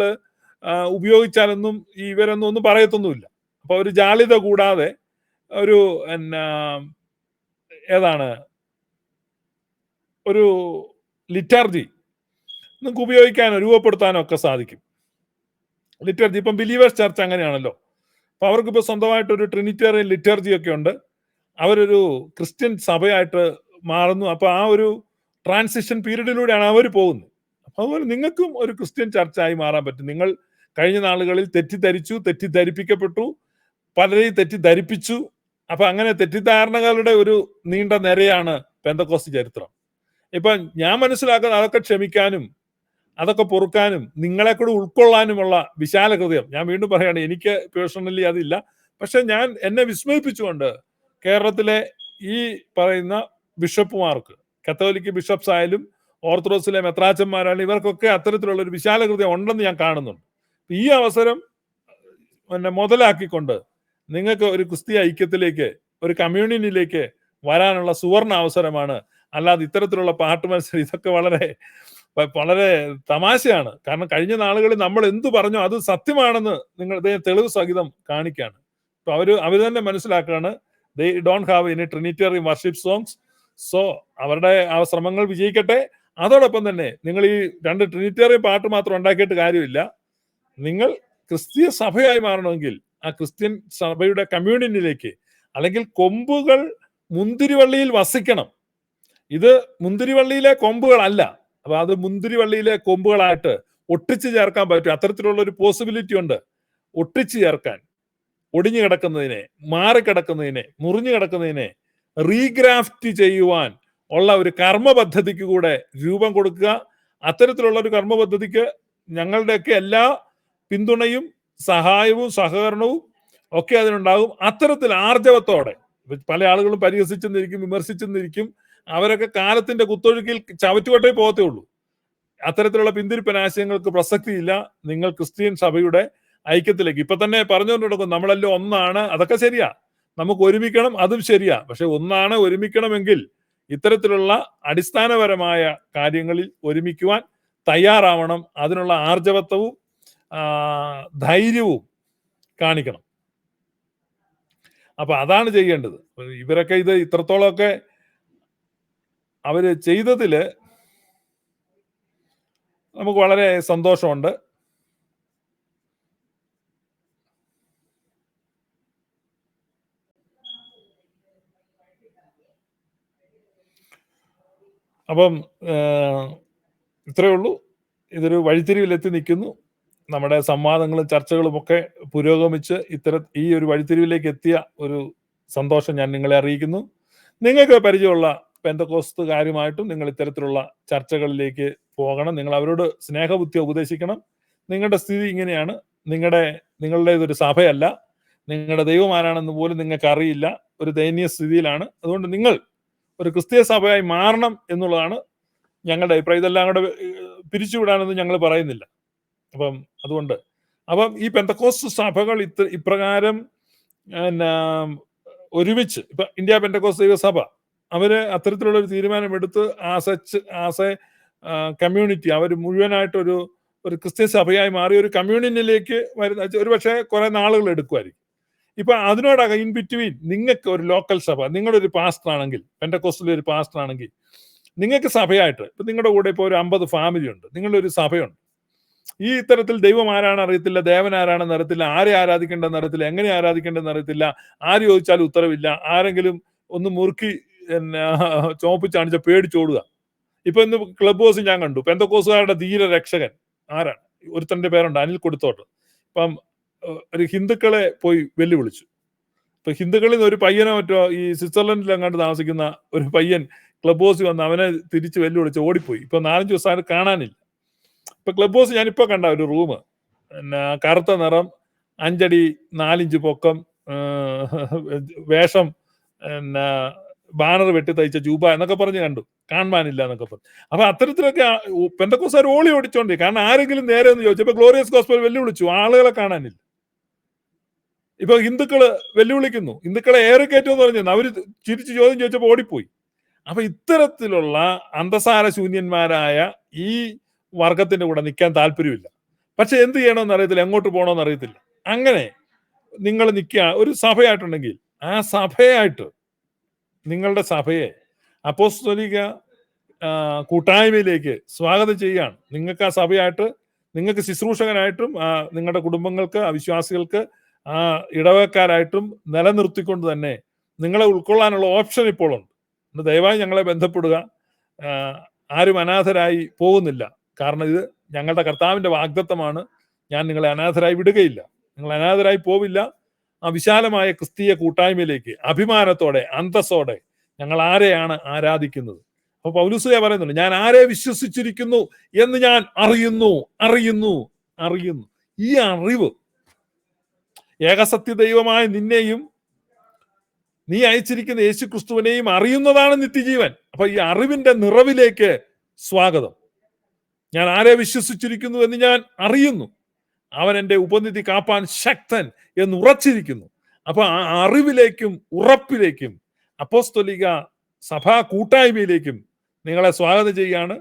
ഉപയോഗിച്ചാലൊന്നും ഇവരൊന്നും പറയത്തൊന്നുമില്ല. അപ്പൊ ഒരു ജാളിത കൂടാതെ ഒരു ഒരു ലിറ്റർജി നിങ്ങൾക്ക് ഉപയോഗിക്കാനോ രൂപപ്പെടുത്താനോ ഒക്കെ സാധിക്കും. ലിറ്റർജി ഇപ്പം ബിലീവേഴ്സ് ചർച്ച് അങ്ങനെയാണല്ലോ. അപ്പൊ അവർക്കിപ്പോ സ്വന്തമായിട്ടൊരു ട്രിനിറ്റേറിയൻ ലിറ്റർജി ഒക്കെ ഉണ്ട്. അവരൊരു ക്രിസ്ത്യൻ സഭയായിട്ട് മാറുന്നു. അപ്പൊ ആ ഒരു ട്രാൻസിഷൻ പീരീഡിലൂടെയാണ് അവർ പോകുന്നത്. അപ്പൊ അതുപോലെ നിങ്ങൾക്കും ഒരു ക്രിസ്ത്യൻ ചർച്ചായി മാറാൻ പറ്റും. നിങ്ങൾ കഴിഞ്ഞ നാളുകളിൽ തെറ്റിദ്ധരിപ്പിക്കപ്പെട്ടു, പലരെയും തെറ്റിദ്ധരിപ്പിച്ചു. അപ്പൊ അങ്ങനെ തെറ്റിദ്ധാരണകളുടെ ഒരു നീണ്ട നിരയാണ് പെന്തക്കോസ്ത് ചരിത്രം. ഇപ്പൊ ഞാൻ മനസ്സിലാക്കുന്നത് അതൊക്കെ ക്ഷമിക്കാനും അതൊക്കെ പൊറുക്കാനും നിങ്ങളെ കൂടെ ഉൾക്കൊള്ളാനുമുള്ള വിശാല ഹൃദയം, ഞാൻ വീണ്ടും പറയുകയാണ്, എനിക്ക് പേഴ്സണലി അതില്ല. പക്ഷെ എന്നെ വിസ്മയിപ്പിച്ചുകൊണ്ട് കേരളത്തിലെ ഈ പറയുന്ന ബിഷപ്പുമാർക്ക്, കത്തോലിക്ക് ബിഷപ്സ് ആയാലും ഓർത്തഡോക്സിലെ മെത്രാച്ചന്മാരായാലും, ഇവർക്കൊക്കെ അത്തരത്തിലുള്ള ഒരു വിശാല ഹൃദയം ഉണ്ടെന്ന് ഞാൻ കാണുന്നുണ്ട്. ഈ അവസരം മുതലാക്കിക്കൊണ്ട് നിങ്ങൾക്ക് ഒരു ക്രിസ്തീയ ഐക്യത്തിലേക്ക്, ഒരു കമ്മ്യൂണിറ്റിയിലേക്ക് വരാനുള്ള സുവർണ അവസരമാണ്. അല്ലാതെ ഇത്തരത്തിലുള്ള പാട്ട് മത്സരം, ഇതൊക്കെ വളരെ വളരെ തമാശയാണ്. കാരണം കഴിഞ്ഞ നാളുകളിൽ നമ്മൾ എന്തു പറഞ്ഞോ അത് സത്യമാണെന്ന് നിങ്ങൾ തെളിവ് സഹിതം കാണിക്കുകയാണ്. അപ്പൊ അവര് തന്നെ മനസ്സിലാക്കുകയാണ്, they don't have any Trinitarian worship songs. So അവരുടെ ആ ശ്രമങ്ങൾ വിജയിക്കട്ടെ. അതോടൊപ്പം തന്നെ നിങ്ങൾ ഈ 2 ട്രിനിറ്റേറിയൻ പാട്ട് മാത്രം ഉണ്ടാക്കിയിട്ട് കാര്യമില്ല. നിങ്ങൾ ക്രിസ്തീയ സഭയായി മാറണമെങ്കിൽ ആ ക്രിസ്ത്യൻ സഭയുടെ കമ്മ്യൂണിറ്റിയിലേക്ക്, അല്ലെങ്കിൽ കൊമ്പുകൾ മുന്തിരിവള്ളിയിൽ വസിക്കണം. ഇത് മുന്തിരിവള്ളിയിലെ കൊമ്പുകളല്ല. അപ്പൊ അത് മുന്തിരിവള്ളിയിലെ കൊമ്പുകളായിട്ട് ഒട്ടിച്ചു ചേർക്കാൻ പറ്റും. അത്തരത്തിലുള്ള ഒരു പോസിബിലിറ്റി ഉണ്ട്. ഒട്ടിച്ചു ചേർക്കാൻ, ഒടിഞ്ഞു കിടക്കുന്നതിനെ, മാറിക്കിടക്കുന്നതിനെ, മുറിഞ്ഞു കിടക്കുന്നതിനെ റീഗ്രാഫ്റ്റ് ചെയ്യുവാൻ ഉള്ള ഒരു കർമ്മ പദ്ധതിക്ക് കൂടെ രൂപം കൊടുക്കുക. അത്തരത്തിലുള്ള ഒരു കർമ്മ പദ്ധതിക്ക് ഞങ്ങളുടെയൊക്കെ എല്ലാ പിന്തുണയും സഹായവും സഹകരണവും ഒക്കെ അതിനുണ്ടാകും. അത്തരത്തിൽ ആർജവത്തോടെ, പല ആളുകളും പരിഹസിച്ചെന്നിരിക്കും, വിമർശിച്ചെന്നിരിക്കും, അവരൊക്കെ കാലത്തിന്റെ കുത്തൊഴുക്കിൽ ചവറ്റുകൊട്ടേ പോകത്തേ ഉള്ളൂ. അത്തരത്തിലുള്ള പിന്തിരിപ്പനാശയങ്ങൾക്ക് പ്രസക്തിയില്ല. നിങ്ങൾ ക്രിസ്ത്യൻ സഭയുടെ ഐക്യത്തിലേക്ക് ഇപ്പൊ തന്നെ പറഞ്ഞുകൊണ്ട് നടക്കും, നമ്മളെല്ലാം ഒന്നാണ്, അതൊക്കെ ശരിയാ, നമുക്ക് ഒരുമിക്കണം, അതും ശരിയാ. പക്ഷെ ഒന്നാണ്, ഒരുമിക്കണമെങ്കിൽ ഇത്തരത്തിലുള്ള അടിസ്ഥാനപരമായ കാര്യങ്ങളിൽ ഒരുമിക്കുവാൻ തയ്യാറാവണം. അതിനുള്ള ആർജവത്വവും ധൈര്യവും കാണിക്കണം. അപ്പൊ അതാണ് ചെയ്യേണ്ടത്. ഇവരൊക്കെ ഇത് ഇത്രത്തോളമൊക്കെ അവര് ചെയ്തതില് നമുക്ക് വളരെ സന്തോഷമുണ്ട്. അപ്പം ഇത്രയേ ഉള്ളൂ. ഇതൊരു വഴിത്തിരിവിലെത്തി നിൽക്കുന്നു. നമ്മുടെ സംവാദങ്ങളും ചർച്ചകളും ഒക്കെ പുരോഗമിച്ച് ഈ ഒരു വഴിത്തിരിവിലേക്ക് എത്തിയ ഒരു സന്തോഷം ഞാൻ നിങ്ങളെ അറിയിക്കുന്നു. നിങ്ങൾക്ക് പരിചയമുള്ള പെന്തക്കോസ്തുകാരുമായിട്ടും നിങ്ങൾ ഇത്തരത്തിലുള്ള ചർച്ചകളിലേക്ക് പോകണം. നിങ്ങൾ അവരോട് സ്നേഹബുദ്ധി ഉപദേശിക്കണം. നിങ്ങളുടെ സ്ഥിതി ഇങ്ങനെയാണ്, നിങ്ങളുടേതൊരു സഭയല്ല, നിങ്ങളുടെ ദൈവം ആരാണെന്ന് പോലും നിങ്ങൾക്ക് അറിയില്ല, ഒരു ദയനീയ സ്ഥിതിയിലാണ്. അതുകൊണ്ട് നിങ്ങൾ ഒരു ക്രിസ്തീയ സഭയായി മാറണം എന്നുള്ളതാണ് ഞങ്ങളുടെ അഭിപ്രായം. ഇതെല്ലാം കൂടെ പിരിച്ചുവിടാനൊന്നും ഞങ്ങൾ പറയുന്നില്ല. അതുകൊണ്ട് ഈ പെന്തക്കോസ്റ്റ് സഭകൾ ഇപ്രകാരം ഒരുമിച്ച്, ഇന്ത്യ പെന്തക്കോസ്റ്റ് ദൈവസഭ അവര് അത്തരത്തിലുള്ള ഒരു തീരുമാനമെടുത്ത് ആസ് എ കമ്മ്യൂണിറ്റി, അവർ മുഴുവനായിട്ടൊരു ക്രിസ്ത്യൻ സഭയായി മാറി ഒരു കമ്മ്യൂണിറ്റിയിലേക്ക് വരുന്ന ഒരു പക്ഷേ കുറെ നാളുകൾ എടുക്കുമായിരിക്കും. ഇപ്പൊ അതിനോടകം ഇൻ ബിറ്റ്വീൻ നിങ്ങൾക്ക് ഒരു ലോക്കൽ സഭ, നിങ്ങളൊരു പാസ്റ്റർ ആണെങ്കിൽ, പെന്തക്കോസ്റ്റിലെ ഒരു പാസ്റ്റർ ആണെങ്കിൽ, നിങ്ങൾക്ക് സഭയായിട്ട് ഇപ്പൊ നിങ്ങളുടെ കൂടെ ഇപ്പോൾ ഒരു 50 ഫാമിലി ഉണ്ട്, നിങ്ങളുടെ ഒരു സഭയുണ്ട്. ഈ ഇത്തരത്തിൽ ദൈവം ആരാണ് അറിയത്തില്ല, ദേവൻ ആരാണെന്ന് അറിയത്തില്ല, ആരെ ആരാധിക്കേണ്ടെന്ന് അറിയത്തില്ല, എങ്ങനെ ആരാധിക്കേണ്ടെന്ന് അറിയത്തില്ല, ആര് ചോദിച്ചാലും ഉത്തരവില്ല, ആരെങ്കിലും ഒന്ന് മുറുക്കി ചോപ്പിച്ച് കാണിച്ച പേടിച്ചോടുക. ഇപ്പൊ ഇന്ന് ക്ലബ് ഹൗസ് ഞാൻ കണ്ടു, പെന്തക്കോസുകാരുടെ ധീര രക്ഷകൻ ആരാണ്, ഒരുത്തന്റെ പേരുണ്ട് അനിൽ കൊടുത്തോട്ട്. ഇപ്പം ഒരു ഹിന്ദുക്കളെ പോയി വെല്ലുവിളിച്ചു. ഇപ്പൊ ഹിന്ദുക്കളിൽ നിന്ന് ഒരു പയ്യനോ മറ്റോ ഈ സ്വിറ്റ്സർലൻഡിൽ അങ്ങോട്ട് താമസിക്കുന്ന ഒരു പയ്യൻ ക്ലബ് ഹൗസിൽ വന്ന് അവനെ തിരിച്ച് വെല്ലുവിളിച്ച് ഓടിപ്പോയി. ഇപ്പൊ 4-5 ദിവസമായിട്ട് കാണാനില്ല. ഇപ്പൊ ക്ലബ് ഹൗസ് ഞാനിപ്പോ കണ്ട ഒരു റൂം, കറുത്ത നിറം, 5 അടി 4 ഇഞ്ച് പൊക്കം, വേഷം, ബാനർ വെട്ടി തയ്ച്ച ജൂബ എന്നൊക്കെ പറഞ്ഞ് കണ്ടു, കാണാനില്ല എന്നൊക്കെ പറഞ്ഞു. അപ്പൊ അത്തരത്തിലൊക്കെ പെന്തക്കോസ്തുകാർ ഓളി ഓടിച്ചോണ്ടേ, കാരണം ആരെങ്കിലും നേരെ എന്ന് ചോദിച്ചു. ഇപ്പൊ ഗ്ലോറിയസ് ഗോസ്പൽ വെല്ലുവിളിച്ചു, ആളുകളെ കാണാനില്ല. ഇപ്പൊ ഹിന്ദുക്കള് വെല്ലുവിളിക്കുന്നു, ഹിന്ദുക്കളെ ഏറെ കയറ്റുമെന്ന് പറഞ്ഞു, അവര് ചിരിച്ച് ചോദ്യം ചോദിച്ചപ്പോ ഓടിപ്പോയി. അപ്പൊ ഇത്തരത്തിലുള്ള അന്തസാര ശൂന്യന്മാരായ ഈ വർഗത്തിന്റെ കൂടെ നിൽക്കാൻ താല്പര്യമില്ല. പക്ഷെ എന്ത് ചെയ്യണമെന്ന് അറിയത്തില്ല, എങ്ങോട്ട് പോകണമെന്ന് അറിയത്തില്ല. അങ്ങനെ നിങ്ങൾ നിൽക്കുക ഒരു സഭയായിട്ടുണ്ടെങ്കിൽ, ആ സഭയായിട്ട് നിങ്ങളുടെ സഭയെ അപ്പോസ്തലിക കൂട്ടായ്മയിലേക്ക് സ്വാഗതം ചെയ്യുകയാണ്. നിങ്ങൾക്ക് ആ സഭയായിട്ട്, നിങ്ങൾക്ക് ശുശ്രൂഷകനായിട്ടും നിങ്ങളുടെ കുടുംബങ്ങൾക്ക്, അവിശ്വാസികൾക്ക്, ഇടവക്കാരായിട്ടും നിലനിർത്തിക്കൊണ്ട് തന്നെ നിങ്ങളെ ഉൾക്കൊള്ളാനുള്ള ഓപ്ഷൻ ഇപ്പോൾ ഉണ്ട്. ദയവായി ഞങ്ങളെ ബന്ധപ്പെടുക. ആരും അനാഥരായി പോകുന്നില്ല, കാരണം ഇത് ഞങ്ങളുടെ കർത്താവിന്റെ വാഗ്ദത്തമാണ്. ഞാൻ നിങ്ങളെ അനാഥരായി വിടുകയില്ല, നിങ്ങൾ അനാഥരായി പോവില്ല. ആ വിശാലമായ ക്രിസ്തീയ കൂട്ടായ്മയിലേക്ക് അഭിമാനത്തോടെ, അന്തസ്സോടെ ഞങ്ങൾ ആരെയാണ് ആരാധിക്കുന്നത്. അപ്പൊ പൗലോസ് പറയുന്നുണ്ട്, ഞാൻ ആരെ വിശ്വസിച്ചിരിക്കുന്നു എന്ന് ഞാൻ അറിയുന്നു. ഈ അറിവ്, ഏകസത്യ ദൈവമായ നിന്നെയും നീ അയച്ചിരിക്കുന്ന യേശു ക്രിസ്തുവിനെയും അറിയുന്നതാണ് നിത്യജീവൻ. അപ്പൊ ഈ അറിവിന്റെ നിറവിലേക്ക് സ്വാഗതം. ഞാൻ ആരെ വിശ്വസിച്ചിരിക്കുന്നു എന്ന് ഞാൻ അറിയുന്നു, അവൻ എൻ്റെ ഉപനിധി കാപ്പാൻ ശക്തൻ എന്ന് ഉറച്ചിരിക്കുന്നു. അപ്പൊ ആ അറിവിലേക്കും ഉറപ്പിലേക്കും അപ്പോസ്തലിക സഭാ കൂട്ടായ്മയിലേക്കും നിങ്ങളെ സ്വാഗതം ചെയ്യുകയാണ്.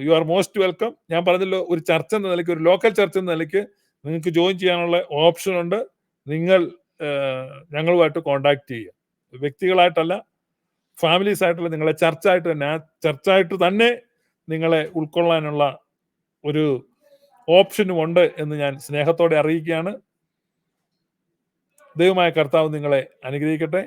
You are most welcome. ഞാൻ പറഞ്ഞല്ലോ, ഒരു ചർച്ച എന്ന നിലയ്ക്ക്, ഒരു ലോക്കൽ ചർച്ച എന്ന നിലയ്ക്ക് നിങ്ങൾക്ക് ജോയിൻ ചെയ്യാനുള്ള ഓപ്ഷൻ ഉണ്ട്. നിങ്ങൾ ഞങ്ങളുമായിട്ട് കോണ്ടാക്ട് ചെയ്യുക, വ്യക്തികളായിട്ടല്ല, ഫാമിലീസ് ആയിട്ടുള്ള നിങ്ങളെ ചർച്ചായിട്ട് തന്നെ നിങ്ങളെ ഉൾക്കൊള്ളാനുള്ള ഒരു ഓപ്ഷനും ഉണ്ട് എന്ന് ഞാൻ സ്നേഹത്തോടെ അറിയിക്കുകയാണ്. ദൈവമായ കർത്താവ് നിങ്ങളെ അനുഗ്രഹിക്കട്ടെ.